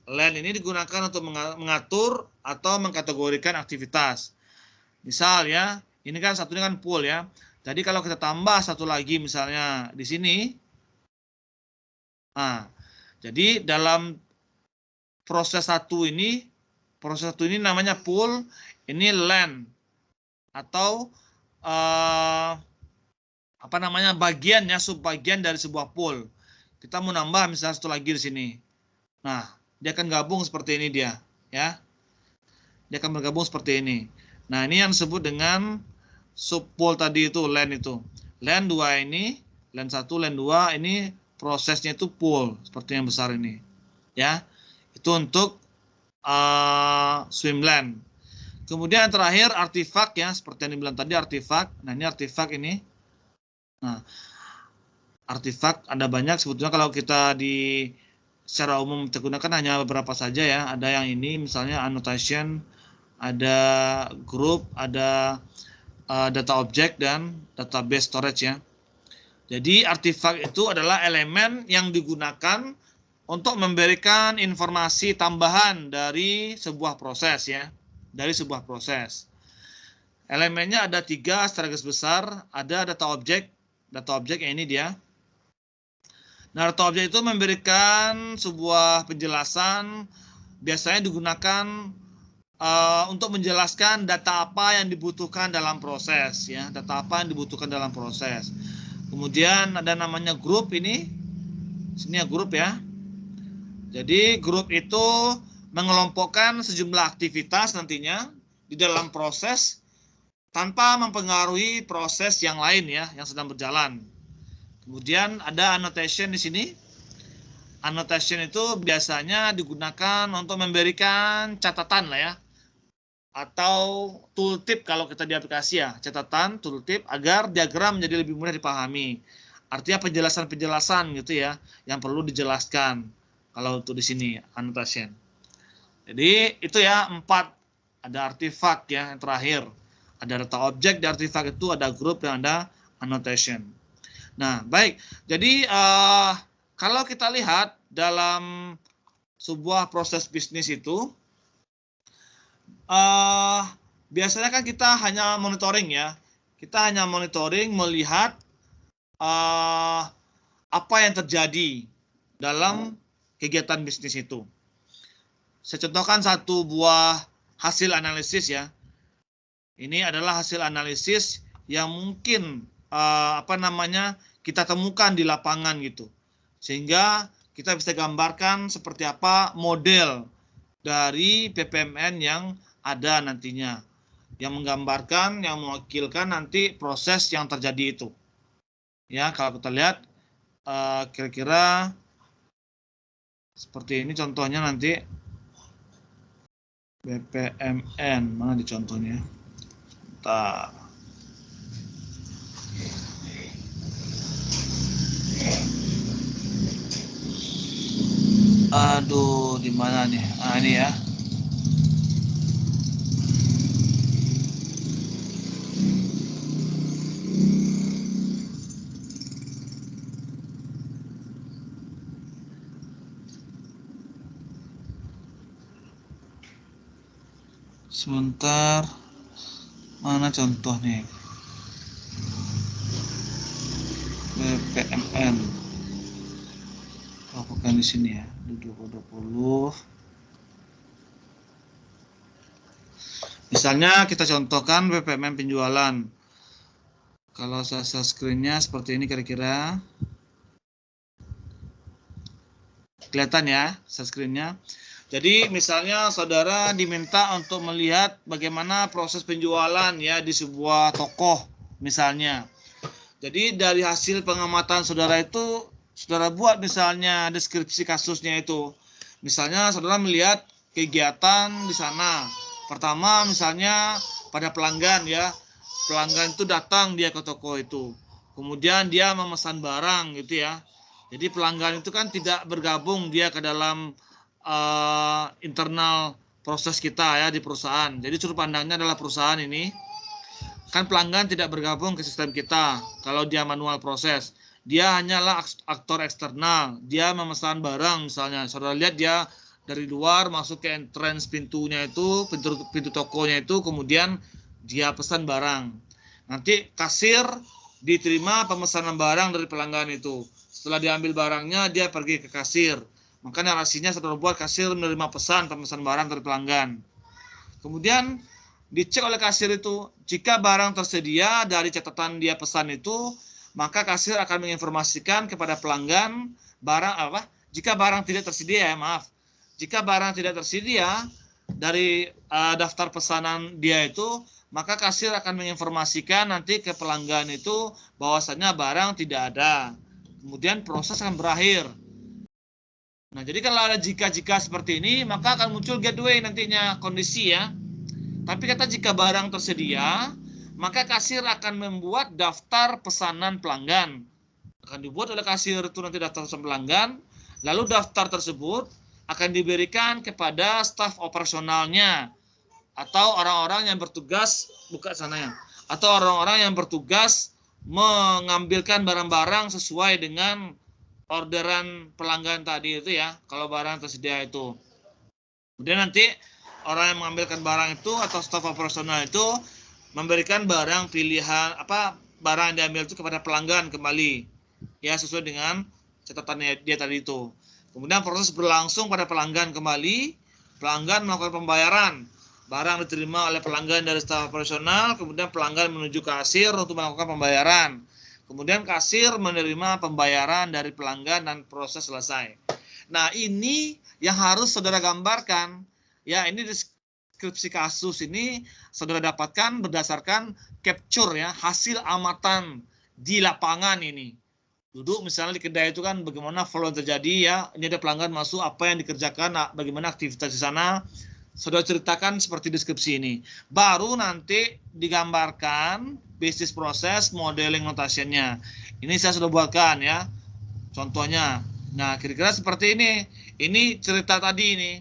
Land ini digunakan untuk mengatur atau mengkategorikan aktivitas. Misal ya, ini kan satunya kan pool ya. Jadi kalau kita tambah satu lagi misalnya di sini. Nah, jadi dalam proses satu ini namanya pool, ini land atau apa namanya bagian ya, subbagian dari sebuah pool. Kita mau nambah misalnya satu lagi di sini. Nah, dia akan gabung seperti ini dia, ya. Dia akan bergabung seperti ini. Nah, ini yang disebut dengan subpool tadi itu, land itu. Land 2 ini, land 1, land 2 ini prosesnya itu pool, seperti yang besar ini. Ya. Itu untuk swimland. Kemudian yang terakhir artifak ya, seperti yang dibilang tadi artifak. Nah, ini artifak ini. Nah, artifak ada banyak sebetulnya kalau kita secara umum kita gunakan hanya beberapa saja ya. Ada yang ini misalnya annotation, ada group, ada data object dan database storage ya. Jadi artifak itu adalah elemen yang digunakan untuk memberikan informasi tambahan dari sebuah proses ya. Dari sebuah proses. Elemennya ada 3 secara garis besar, ada data object yang ini dia. Nah, data object itu memberikan sebuah penjelasan, biasanya digunakan untuk menjelaskan data apa yang dibutuhkan dalam proses ya, data apa yang dibutuhkan dalam proses. Kemudian ada namanya grup ini, sini ya grup ya. Jadi grup itu mengelompokkan sejumlah aktivitas nantinya di dalam proses tanpa mempengaruhi proses yang lain ya, yang sedang berjalan. Kemudian ada annotation di sini. Annotation itu biasanya digunakan untuk memberikan catatan lah ya, atau tooltip kalau kita di aplikasi ya, catatan, tooltip agar diagram menjadi lebih mudah dipahami. Artinya penjelasan-penjelasan gitu ya, yang perlu dijelaskan kalau untuk di sini annotation. Jadi itu ya 4, ada artifak ya yang terakhir. Ada data object di artifak itu, ada group dan ada annotation. Nah, baik. Jadi kalau kita lihat dalam sebuah proses bisnis itu, biasanya kan kita hanya monitoring ya. Kita hanya monitoring melihat apa yang terjadi dalam kegiatan bisnis itu. Saya contohkan satu buah hasil analisis ya. Ini adalah hasil analisis yang mungkin kita temukan di lapangan gitu. Sehingga kita bisa gambarkan seperti apa model dari PPMN yang ada nantinya. Yang menggambarkan, yang mewakilkan nanti proses yang terjadi itu. Ya, kalau kita lihat kira-kira seperti ini contohnya nanti BPMN, mana di contohnya? Bentar. Aduh, di mana nih? Ah, ini ya. Sebentar, mana contoh nih? BPMN. Oh, bukan di sini ya. 2020. Misalnya kita contohkan BPMN penjualan. Kalau saya share screen-nya seperti ini kira-kira. Kelihatan ya share screen-nya. Jadi misalnya saudara diminta untuk melihat bagaimana proses penjualan ya di sebuah toko misalnya. Jadi dari hasil pengamatan saudara itu saudara buat misalnya deskripsi kasusnya itu. Misalnya saudara melihat kegiatan di sana. Pertama misalnya pada pelanggan ya. Pelanggan itu datang dia ke toko itu. Kemudian dia memesan barang gitu ya. Jadi pelanggan itu kan tidak bergabung dia ke dalam internal proses kita ya di perusahaan. Jadi sudut pandangnya adalah perusahaan ini kan pelanggan tidak bergabung ke sistem kita kalau dia manual proses. Dia hanyalah aktor eksternal. Dia memesan barang misalnya. Saudara lihat dia dari luar masuk ke entrance pintunya itu, pintu tokonya itu, kemudian dia pesan barang. Nanti kasir diterima pemesanan barang dari pelanggan itu. Setelah diambil barangnya, dia pergi ke kasir. Maka narasinya saudara buat kasir menerima pesan pemesan barang dari pelanggan. Kemudian dicek oleh kasir itu, jika barang tersedia dari catatan dia pesan itu, maka kasir akan menginformasikan kepada pelanggan barang apa? Jika barang tidak tersedia, jika barang tidak tersedia dari daftar pesanan dia itu, maka kasir akan menginformasikan nanti ke pelanggan itu bahwasannya barang tidak ada. Kemudian proses akan berakhir. Nah, jadi kalau ada jika-jika seperti ini, maka akan muncul gateway nantinya kondisi ya. Tapi kata jika barang tersedia, maka kasir akan membuat daftar pesanan pelanggan. Akan dibuat oleh kasir itu nanti daftar pesanan pelanggan, lalu daftar tersebut akan diberikan kepada staf operasionalnya atau orang-orang yang bertugas buka sana ya, atau orang-orang yang bertugas mengambilkan barang-barang sesuai dengan orderan pelanggan tadi itu ya, kalau barang tersedia itu. Kemudian nanti orang yang mengambilkan barang itu atau staf operasional itu memberikan barang pilihan barang yang diambil itu kepada pelanggan kembali ya sesuai dengan catatannya dia tadi itu. Kemudian proses berlangsung pada pelanggan kembali, pelanggan melakukan pembayaran, barang diterima oleh pelanggan dari staf operasional, kemudian pelanggan menuju kasir untuk melakukan pembayaran, kemudian kasir menerima pembayaran dari pelanggan dan proses selesai. Nah, ini yang harus saudara gambarkan. Ya, ini deskripsi kasus ini saudara dapatkan berdasarkan capture ya, hasil amatan di lapangan ini. Duduk misalnya di kedai itu kan bagaimana flow yang terjadi ya, ini ada pelanggan masuk, apa yang dikerjakan, bagaimana aktivitas di sana. Saudara ceritakan seperti deskripsi ini. Baru nanti digambarkan bisnis proses modeling notationnya. Ini saya sudah buatkan ya, contohnya. Nah, kira-kira seperti ini. Ini cerita tadi ini.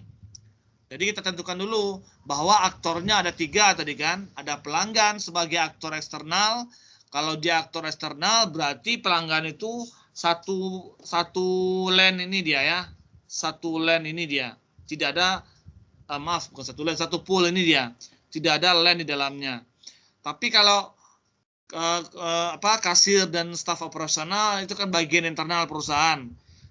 Jadi kita tentukan dulu bahwa aktornya ada 3 tadi kan. Ada pelanggan sebagai aktor eksternal. Kalau dia aktor eksternal berarti pelanggan itu satu lane ini dia ya. Satu lane ini dia. Tidak ada bukan satu lane, satu pool ini dia. Tidak ada lane di dalamnya. Tapi kalau kasir dan staf operasional itu kan bagian internal perusahaan.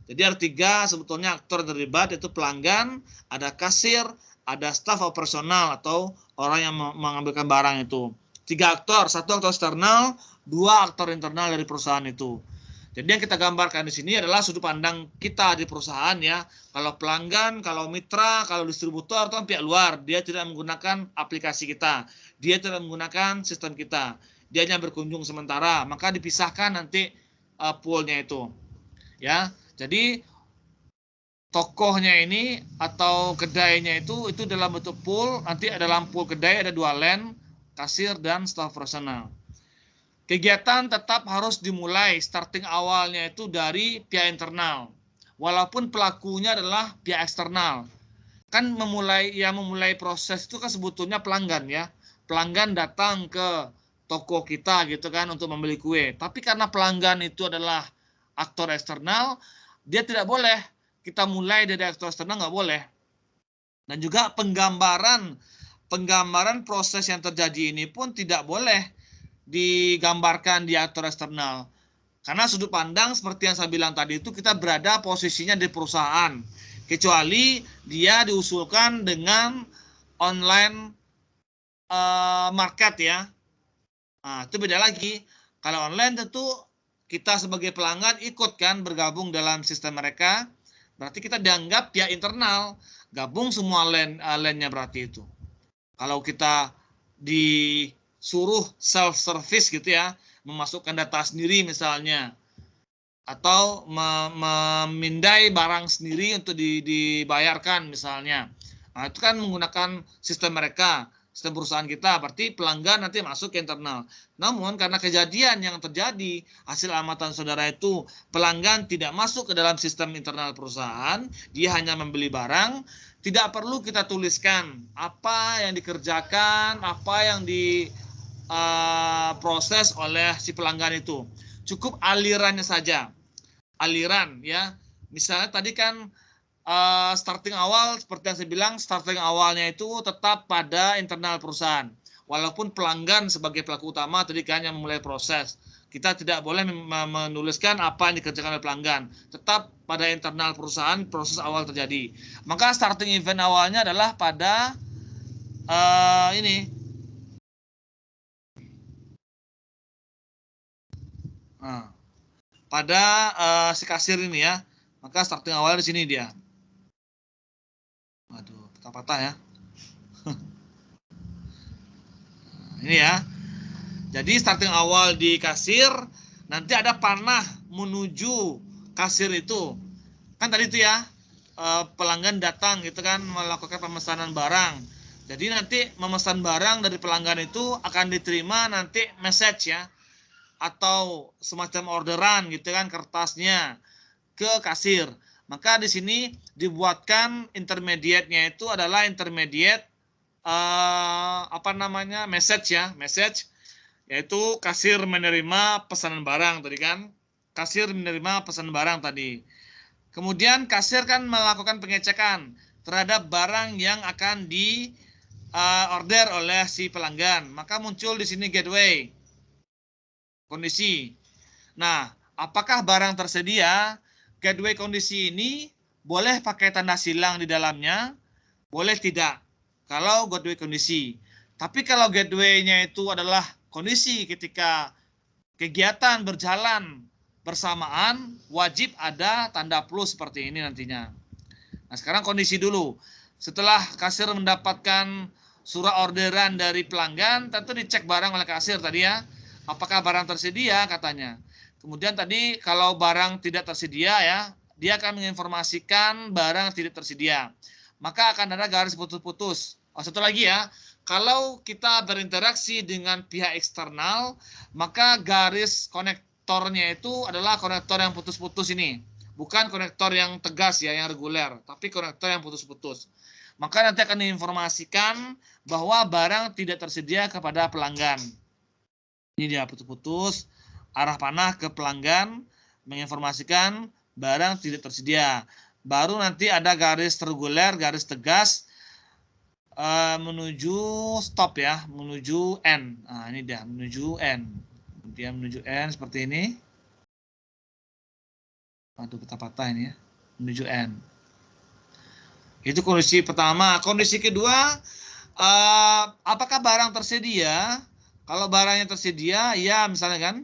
Jadi ada 3 sebetulnya aktor terlibat, yaitu pelanggan, ada kasir, ada staf operasional atau orang yang mengambilkan barang itu. 3 aktor, 1 aktor eksternal, 2 aktor internal dari perusahaan itu. Jadi yang kita gambarkan di sini adalah sudut pandang kita di perusahaan ya. Kalau pelanggan, kalau mitra, kalau distributor itu kan pihak luar, dia tidak menggunakan aplikasi kita, dia tidak menggunakan sistem kita, dia hanya berkunjung sementara, maka dipisahkan nanti poolnya itu ya. Jadi tokohnya ini atau kedainya itu dalam bentuk pool, nanti dalam pool kedai ada 2 lane, kasir dan staf operasional. Kegiatan tetap harus dimulai starting awalnya itu dari pihak internal, walaupun pelakunya adalah pihak eksternal. Kan memulai proses itu kan sebetulnya pelanggan ya. Pelanggan datang ke toko kita gitu kan untuk membeli kue. Tapi karena pelanggan itu adalah aktor eksternal, dia tidak boleh kita mulai dari aktor eksternal, nggak boleh. Dan juga penggambaran proses yang terjadi ini pun tidak boleh digambarkan di aktor eksternal. Karena sudut pandang seperti yang saya bilang tadi itu kita berada posisinya di perusahaan. Kecuali dia diusulkan dengan online market ya. Nah, itu beda lagi. Kalau online tentu kita sebagai pelanggan ikut kan bergabung dalam sistem mereka. Berarti kita dianggap pihak internal. Gabung semua lane-nya berarti itu. Kalau kita disuruh self-service gitu ya, memasukkan data sendiri misalnya. atau memindai barang sendiri untuk dibayarkan misalnya. Nah, itu kan menggunakan sistem mereka, sistem perusahaan kita, berarti pelanggan nanti masuk ke internal. Namun karena kejadian yang terjadi hasil amatan saudara itu pelanggan tidak masuk ke dalam sistem internal perusahaan, dia hanya membeli barang, tidak perlu kita tuliskan apa yang dikerjakan, apa yang diproses oleh si pelanggan itu. Cukup alirannya saja. Aliran ya, misalnya tadi kan starting awal seperti yang saya bilang, starting awalnya itu tetap pada internal perusahaan, walaupun pelanggan sebagai pelaku utama tadi kan yang memulai proses, kita tidak boleh menuliskan apa yang dikerjakan oleh pelanggan, tetap pada internal perusahaan proses awal terjadi. Maka starting event awalnya adalah pada ini. Nah, pada si kasir ini ya, maka starting awalnya di sini dia. Waduh, patah-patah ya. Ini ya. Jadi starting awal di kasir, nanti ada panah menuju kasir itu. Kan tadi itu ya, pelanggan datang gitu kan melakukan pemesanan barang. Jadi nanti memesan barang dari pelanggan itu akan diterima nanti message ya, atau semacam orderan gitu kan, kertasnya ke kasir. Maka di sini dibuatkan intermediate-nya itu adalah intermediate message ya, message, yaitu kasir menerima pesanan barang tadi kan, kasir menerima pesanan barang tadi. Kemudian kasir kan melakukan pengecekan terhadap barang yang akan di order oleh si pelanggan. Maka muncul di sini gateway kondisi. Nah, apakah barang tersedia? Gateway kondisi ini boleh pakai tanda silang di dalamnya, boleh tidak. Kalau gateway kondisi. Tapi kalau gateway-nya itu adalah kondisi ketika kegiatan berjalan bersamaan, wajib ada tanda plus seperti ini nantinya. Nah, sekarang kondisi dulu. Setelah kasir mendapatkan surat orderan dari pelanggan, tentu dicek barang oleh kasir tadi ya. Apakah barang tersedia katanya. Kemudian tadi kalau barang tidak tersedia ya, dia akan menginformasikan barang tidak tersedia. Maka akan ada garis putus-putus. Oh, satu lagi ya, kalau kita berinteraksi dengan pihak eksternal, maka garis konektornya itu adalah konektor yang putus-putus ini. Bukan konektor yang tegas ya, yang reguler, tapi konektor yang putus-putus. Maka nanti akan diinformasikan bahwa barang tidak tersedia kepada pelanggan. Ini dia putus-putus. Arah panah ke pelanggan menginformasikan barang tidak tersedia. Baru nanti ada garis reguler, garis tegas menuju stop ya, menuju N. Nah, ini dia menuju N. Dia menuju N seperti ini. Aduh, patah-patah ini ya. Menuju N. Itu kondisi pertama. Kondisi kedua, apakah barang tersedia? Kalau barangnya tersedia, ya misalnya kan,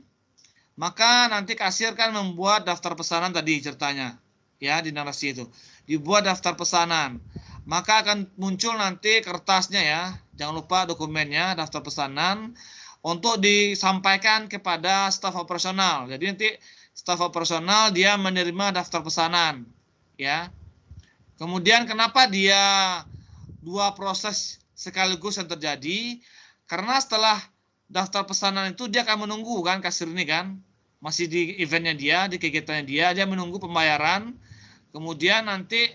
maka nanti kasir kan membuat daftar pesanan tadi ceritanya ya, di narasi itu dibuat daftar pesanan, maka akan muncul nanti kertasnya ya, jangan lupa dokumennya, daftar pesanan untuk disampaikan kepada staf operasional. Jadi nanti staf operasional dia menerima daftar pesanan ya. Kemudian kenapa dia dua proses sekaligus yang terjadi? Karena setelah daftar pesanan itu dia akan menunggu kan, kasir ini kan masih di eventnya dia, di kegiatannya dia menunggu pembayaran. Kemudian nanti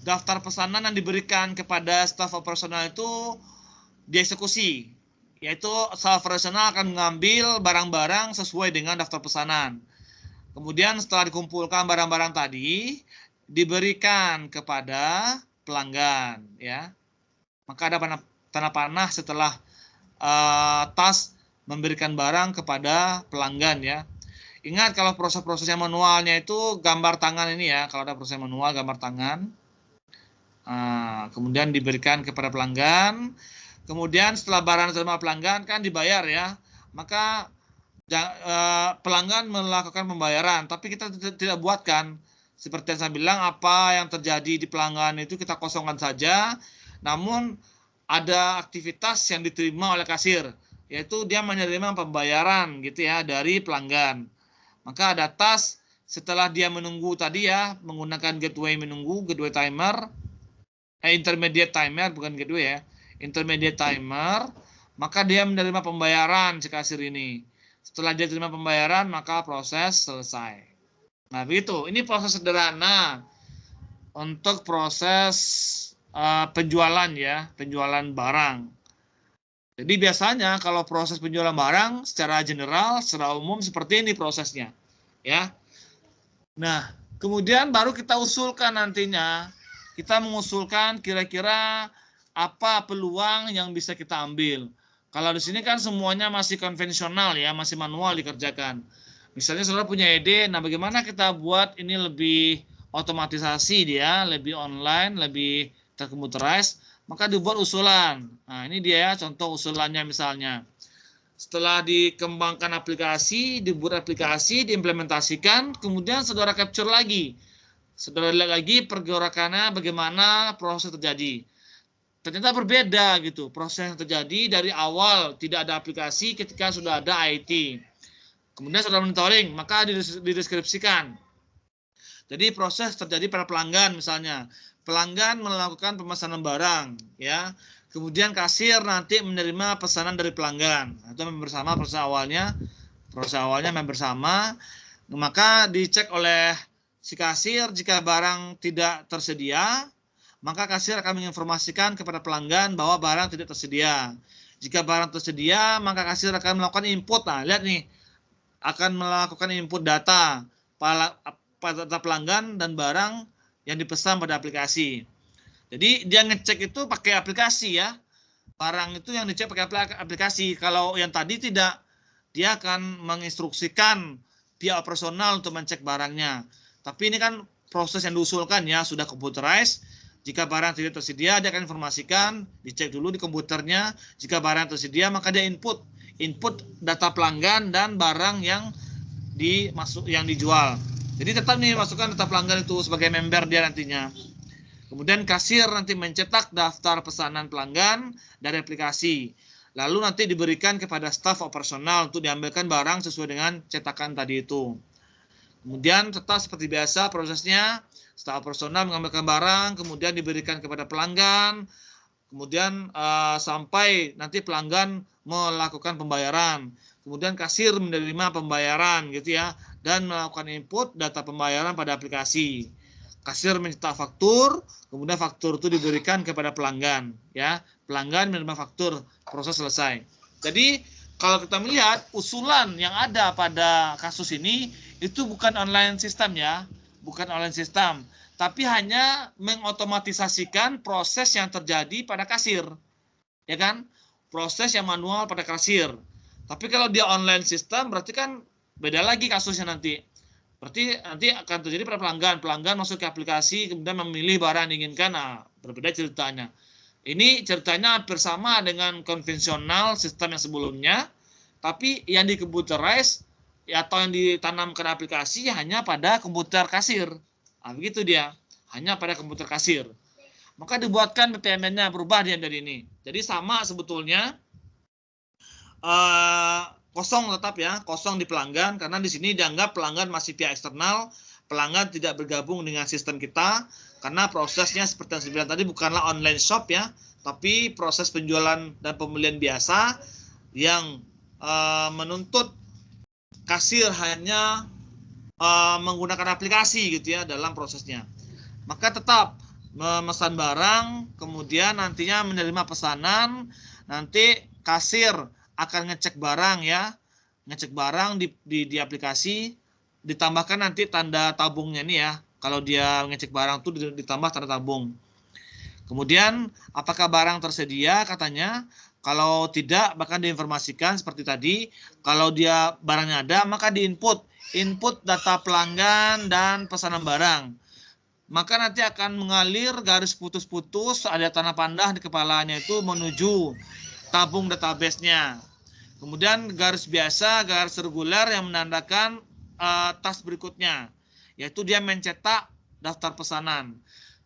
daftar pesanan yang diberikan kepada staf operasional itu dieksekusi, yaitu staf operasional akan mengambil barang-barang sesuai dengan daftar pesanan. Kemudian setelah dikumpulkan barang-barang tadi diberikan kepada pelanggan ya. Maka ada tanda panah setelah tas memberikan barang kepada pelanggan ya. Ingat kalau proses-proses yang manualnya itu gambar tangan ini ya. Kalau ada proses manual gambar tangan. Kemudian diberikan kepada pelanggan. Kemudian setelah barang diterima pelanggan kan dibayar ya. Maka pelanggan melakukan pembayaran. Tapi kita tidak buatkan. Seperti yang saya bilang, apa yang terjadi di pelanggan itu kita kosongkan saja. Namun ada aktivitas yang diterima oleh kasir, yaitu dia menerima pembayaran gitu ya dari pelanggan. Maka ada task setelah dia menunggu tadi ya, menggunakan gateway menunggu, gateway timer, intermediate timer, bukan gateway ya, intermediate timer, maka dia menerima pembayaran si kasir ini. Setelah dia terima pembayaran, maka proses selesai. Nah, begitu. Ini proses sederhana untuk proses penjualan ya, penjualan barang. Jadi biasanya kalau proses penjualan barang secara general, secara umum seperti ini prosesnya, ya. Nah, kemudian baru kita usulkan nantinya, kita mengusulkan kira-kira apa peluang yang bisa kita ambil. Kalau di sini kan semuanya masih konvensional ya, masih manual dikerjakan. Misalnya saudara punya ide, nah bagaimana kita buat ini lebih otomatisasi dia, lebih online, lebih terkomputerized, maka dibuat usulan. Nah, ini dia ya contoh usulannya misalnya. Setelah dikembangkan aplikasi, dibuat aplikasi, diimplementasikan, kemudian saudara capture lagi. Saudara lihat lagi pergerakannya bagaimana proses terjadi. Ternyata berbeda gitu, proses yang terjadi dari awal tidak ada aplikasi ketika sudah ada IT. Kemudian saudara monitoring, maka dideskripsikan. Jadi proses terjadi pada pelanggan misalnya. Pelanggan melakukan pemesanan barang, ya. Kemudian kasir nanti menerima pesanan dari pelanggan. Itu bersama proses awalnya bersama. Maka dicek oleh si kasir jika barang tidak tersedia, maka kasir akan menginformasikan kepada pelanggan bahwa barang tidak tersedia. Jika barang tersedia, maka kasir akan melakukan input. Nah, lihat nih, akan melakukan input data data pelanggan dan barang yang dipesan pada aplikasi. Jadi dia ngecek itu pakai aplikasi ya. Barang itu yang dicek pakai aplikasi. Kalau yang tadi tidak, dia akan menginstruksikan pihak operasional untuk mencek barangnya. Tapi ini kan proses yang diusulkan ya, sudah computerized. Jika barang tidak tersedia, dia akan informasikan, dicek dulu di komputernya. Jika barang tersedia, maka dia input data pelanggan dan barang yang dijual. Jadi tetap nih masukkan data pelanggan itu sebagai member dia nantinya. Kemudian kasir nanti mencetak daftar pesanan pelanggan dari aplikasi. Lalu nanti diberikan kepada staf operasional untuk diambilkan barang sesuai dengan cetakan tadi itu. Kemudian tetap seperti biasa prosesnya, staf operasional mengambilkan barang, kemudian diberikan kepada pelanggan, kemudian sampai nanti pelanggan melakukan pembayaran. Kemudian kasir menerima pembayaran gitu ya, dan melakukan input data pembayaran pada aplikasi. Kasir mencetak faktur, kemudian faktur itu diberikan kepada pelanggan ya. Pelanggan menerima faktur, proses selesai. Jadi kalau kita melihat usulan yang ada pada kasus ini itu bukan online system ya, bukan online system, tapi hanya mengotomatisasikan proses yang terjadi pada kasir. Ya kan? Proses yang manual pada kasir. Tapi kalau dia online system berarti kan beda lagi kasusnya nanti. Berarti nanti akan terjadi pada pelanggan. Pelanggan masuk ke aplikasi kemudian memilih barang yang diinginkan. Nah, berbeda ceritanya. Ini ceritanya hampir sama dengan konvensional sistem yang sebelumnya, tapi yang di computerized atau yang ditanamkan aplikasi hanya pada komputer kasir. Nah, begitu dia. Hanya pada komputer kasir. Maka dibuatkan PPMN-nya berubah dia dari ini. Jadi sama sebetulnya. Kosong tetap ya, kosong di pelanggan karena di sini dianggap pelanggan masih pihak eksternal, pelanggan tidak bergabung dengan sistem kita karena prosesnya seperti yang saya bilang tadi bukanlah online shop ya, tapi proses penjualan dan pembelian biasa yang menuntut kasir hanya menggunakan aplikasi gitu ya dalam prosesnya. Maka tetap memesan barang, kemudian nantinya menerima pesanan, nanti kasir akan ngecek barang ya, ngecek barang di aplikasi, ditambahkan nanti tanda tabungnya nih ya. Kalau dia ngecek barang itu ditambah tanda tabung. Kemudian apakah barang tersedia katanya, kalau tidak bahkan diinformasikan seperti tadi, kalau dia barangnya ada maka input data pelanggan dan pesanan barang. Maka nanti akan mengalir garis putus-putus, ada tanda panah di kepalanya itu menuju tabung database-nya. Kemudian garis biasa, garis reguler yang menandakan task berikutnya, yaitu dia mencetak daftar pesanan.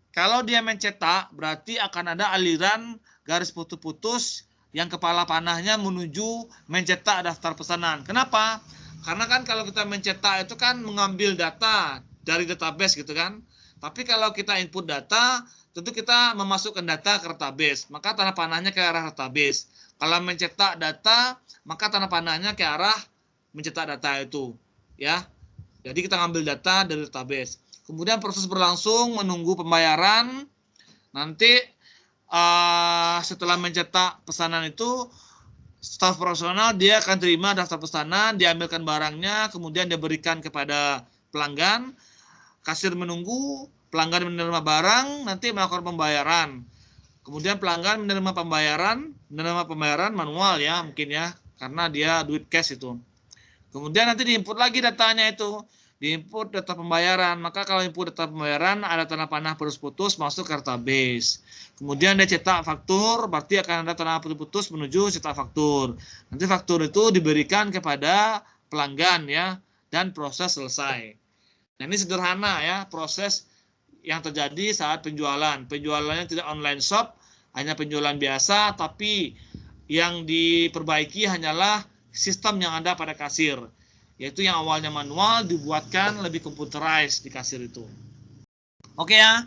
Kalau dia mencetak, berarti akan ada aliran garis putus-putus yang kepala panahnya menuju mencetak daftar pesanan. Kenapa? Karena kan kalau kita mencetak itu kan mengambil data dari database gitu kan. Tapi kalau kita input data, tentu kita memasukkan data ke database. Maka tanah panahnya ke arah database. Kalau mencetak data, maka tanah panahnya ke arah mencetak data itu. Ya. Jadi kita ngambil data dari database. Kemudian proses berlangsung menunggu pembayaran. Nanti setelah mencetak pesanan itu, staf operasional dia akan terima daftar pesanan, diambilkan barangnya, kemudian diberikan kepada pelanggan. Kasir menunggu, pelanggan menerima barang, nanti melakukan pembayaran. Kemudian pelanggan menerima pembayaran manual ya mungkin ya, karena dia duit cash itu. Kemudian nanti diinput lagi datanya itu. Diinput data pembayaran. Maka kalau input data pembayaran ada tanah panah putus-putus masuk ke database. Kemudian dia cetak faktur, berarti akan ada tanah putus-putus menuju cetak faktur. Nanti faktur itu diberikan kepada pelanggan ya, dan proses selesai. Nah, ini sederhana ya proses yang terjadi saat penjualan. Penjualannya tidak online shop, hanya penjualan biasa, tapi yang diperbaiki hanyalah sistem yang ada pada kasir, yaitu yang awalnya manual dibuatkan lebih computerized di kasir itu. Oke ya,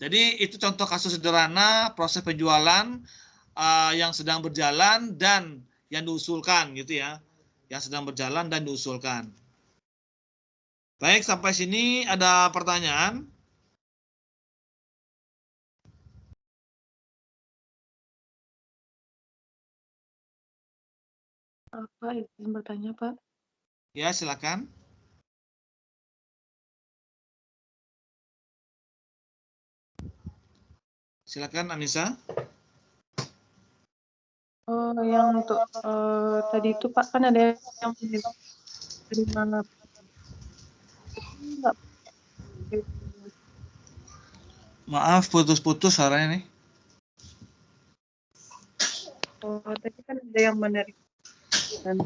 jadi itu contoh kasus sederhana proses penjualan yang sedang berjalan dan yang diusulkan gitu ya, yang sedang berjalan dan diusulkan. Baik, sampai sini ada pertanyaan? Pak, izin bertanya, Pak. Ya, silakan. Silakan Anissa. Yang untuk tadi itu Pak kan ada yang menerima enggak. Maaf, putus-putus suaranya nih. Tadi kan ada yang menerima dan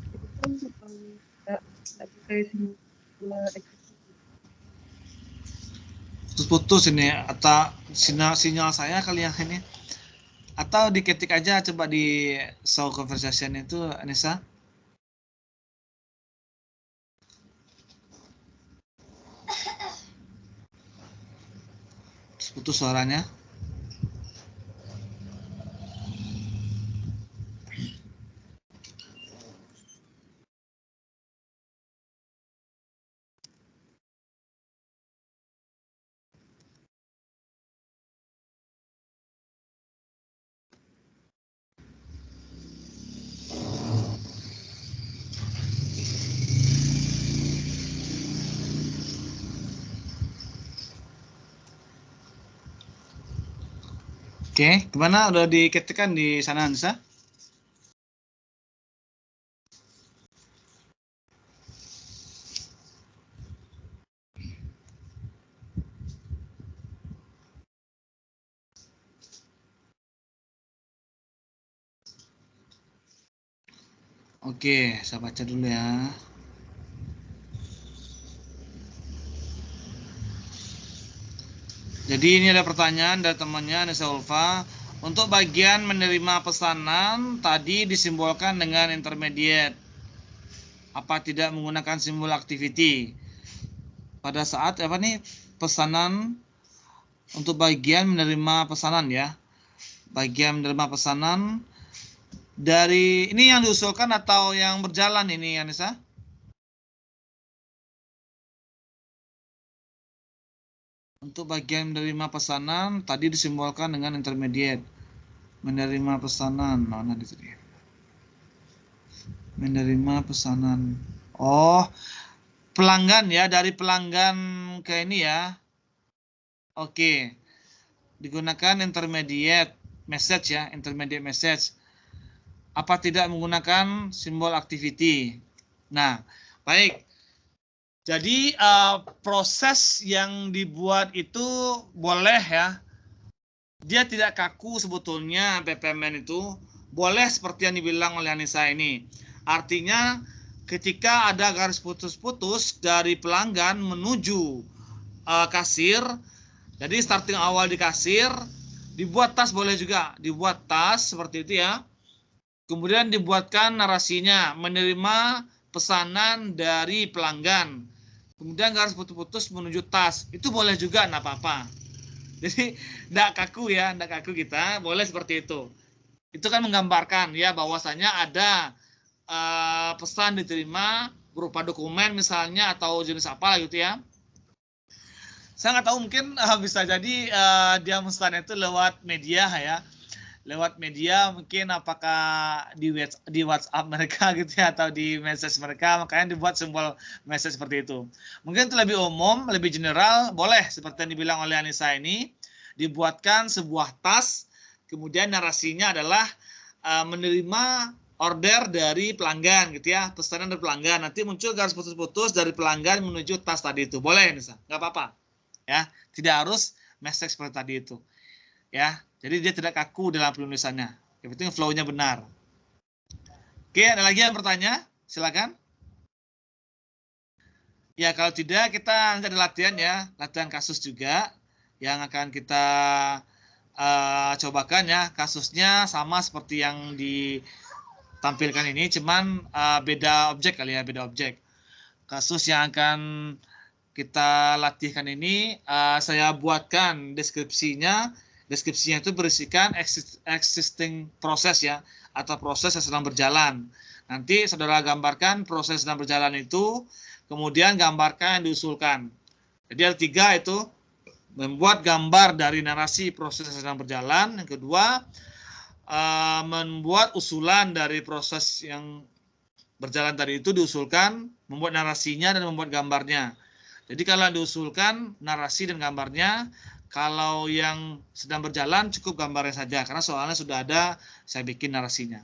itu kan enggak bisa Putus-putus ini atau sinyal saya kali yang ini, atau diketik aja coba di show conversation itu Anissa. Putus suaranya. Oke, gimana? Udah diketikkan di sana Anissa? Oke, saya baca dulu ya. Jadi ini ada pertanyaan dari temannya Anissa Ulfa. Untuk bagian menerima pesanan tadi disimbolkan dengan intermediate. Apa tidak menggunakan simbol activity? Pada saat apa nih pesanan untuk bagian menerima pesanan ya. Bagian menerima pesanan dari ini yang diusulkan atau yang berjalan ini Anissa? Untuk bagian menerima pesanan tadi disimbolkan dengan intermediate. Menerima pesanan mana di sini? Menerima pesanan. Oh, pelanggan ya, dari pelanggan ke ini ya. Oke. Digunakan intermediate message ya, intermediate message. Apa tidak menggunakan simbol activity? Nah, baik. Jadi proses yang dibuat itu boleh ya. Dia tidak kaku sebetulnya BPMN itu. Boleh seperti yang dibilang oleh Anissa ini. Artinya ketika ada garis putus-putus dari pelanggan menuju kasir. Jadi starting awal di kasir. Dibuat tas boleh juga, dibuat tas seperti itu ya. Kemudian dibuatkan narasinya, menerima pesanan dari pelanggan. Kemudian nggak harus putus-putus menuju tas. Itu boleh juga, nggak apa-apa. Jadi nggak kaku ya, nggak kaku kita, boleh seperti itu. Itu kan menggambarkan ya bahwasanya ada pesan diterima berupa dokumen misalnya atau jenis apa gitu ya. Saya nggak tahu, mungkin bisa jadi dia memesan itu lewat media ya, lewat media mungkin apakah di WhatsApp mereka gitu ya atau di message mereka, makanya dibuat simbol message seperti itu. Mungkin itu lebih umum, lebih general, boleh seperti yang dibilang oleh Anissa ini, dibuatkan sebuah tas, kemudian narasinya adalah menerima order dari pelanggan gitu ya, pesanan dari pelanggan, nanti muncul garis putus-putus dari pelanggan menuju tas tadi itu, boleh Anissa, nggak apa-apa. Ya, tidak harus message seperti tadi itu. Ya, jadi dia tidak kaku dalam penulisannya. Yang penting flow-nya benar. Oke, ada lagi yang bertanya? Silakan. Ya, kalau tidak kita nanti ada latihan ya, latihan kasus juga yang akan kita cobakan ya. Kasusnya sama seperti yang ditampilkan ini, cuman beda objek kali ya, beda objek. Kasus yang akan kita latihkan ini, saya buatkan deskripsinya. Deskripsinya itu berisikan existing proses ya, atau proses yang sedang berjalan. Nanti saudara gambarkan proses sedang berjalan itu, kemudian gambarkan yang diusulkan. Jadi ada 3 itu, membuat gambar dari narasi proses yang sedang berjalan. Yang kedua, membuat usulan dari proses yang berjalan tadi itu diusulkan, membuat narasinya dan membuat gambarnya. Jadi kalau yang diusulkan narasi dan gambarnya, kalau yang sedang berjalan cukup gambarnya saja, karena soalnya sudah ada, saya bikin narasinya.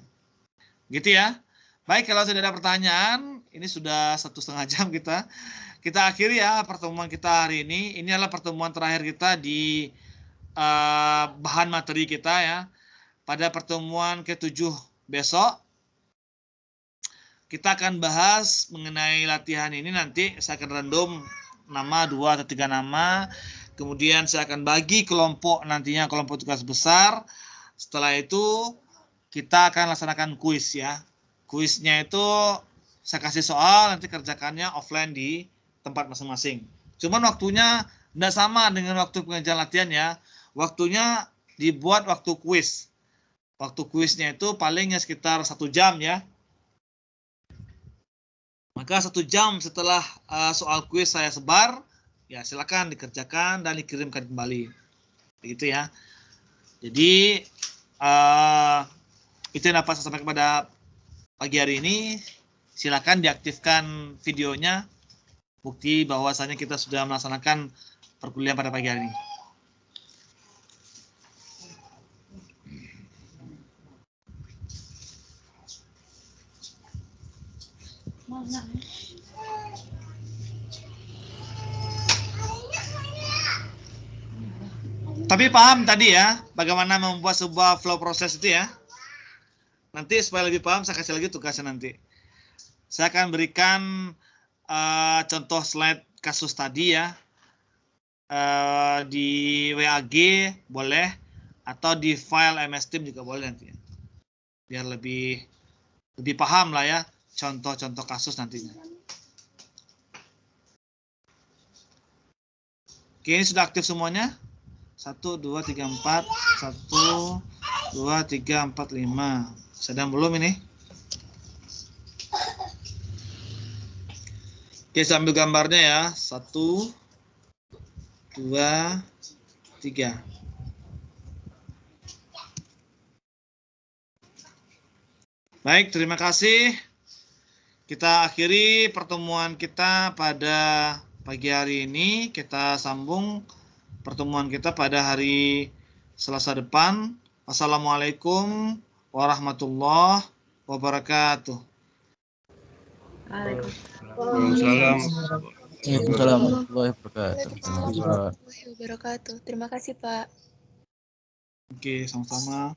Gitu ya. Baik, kalau tidak ada pertanyaan, ini sudah 1,5 jam kita. Kita akhiri ya pertemuan kita hari ini. Ini adalah pertemuan terakhir kita di bahan materi kita ya. Pada pertemuan ke-7 besok, kita akan bahas mengenai latihan ini. Nanti saya akan random nama 2 atau 3 nama, kemudian saya akan bagi kelompok, nantinya kelompok tugas besar. Setelah itu kita akan laksanakan kuis ya. Kuisnya itu saya kasih soal, nanti kerjakannya offline di tempat masing-masing. Cuman waktunya tidak sama dengan waktu pengajaran latihan ya. Waktunya dibuat waktu kuis. Waktu kuisnya itu palingnya sekitar 1 jam ya. Maka 1 jam setelah soal kuis saya sebar, ya silakan dikerjakan dan dikirimkan kembali. Begitu ya. Jadi itu yang dapat saya sampaikan pada pagi hari ini. Silakan diaktifkan videonya, bukti bahwasanya kita sudah melaksanakan perkuliahan pada pagi hari ini. Tapi paham tadi ya, bagaimana membuat sebuah flow proses itu ya. Nanti supaya lebih paham, saya kasih lagi tugasnya nanti. Saya akan berikan contoh slide kasus tadi ya. Di WAG boleh, atau di file MS Team juga boleh nanti. Biar lebih paham lah ya, contoh-contoh kasus nantinya. Oke, ini sudah aktif semuanya. 1, 2, 3, 4. 1, 2, 3, 4, 5. Sedang belum ini? Oke, sambil gambarnya ya. 1, 2, 3. Baik, terima kasih. Kita akhiri pertemuan kita pada pagi hari ini. Kita sambung pertemuan kita pada hari Selasa depan. Wassalamualaikum warahmatullahi wabarakatuh. Waalaikumsalam warahmatullahi wabarakatuh. Terima kasih, Pak. Oke, sama-sama.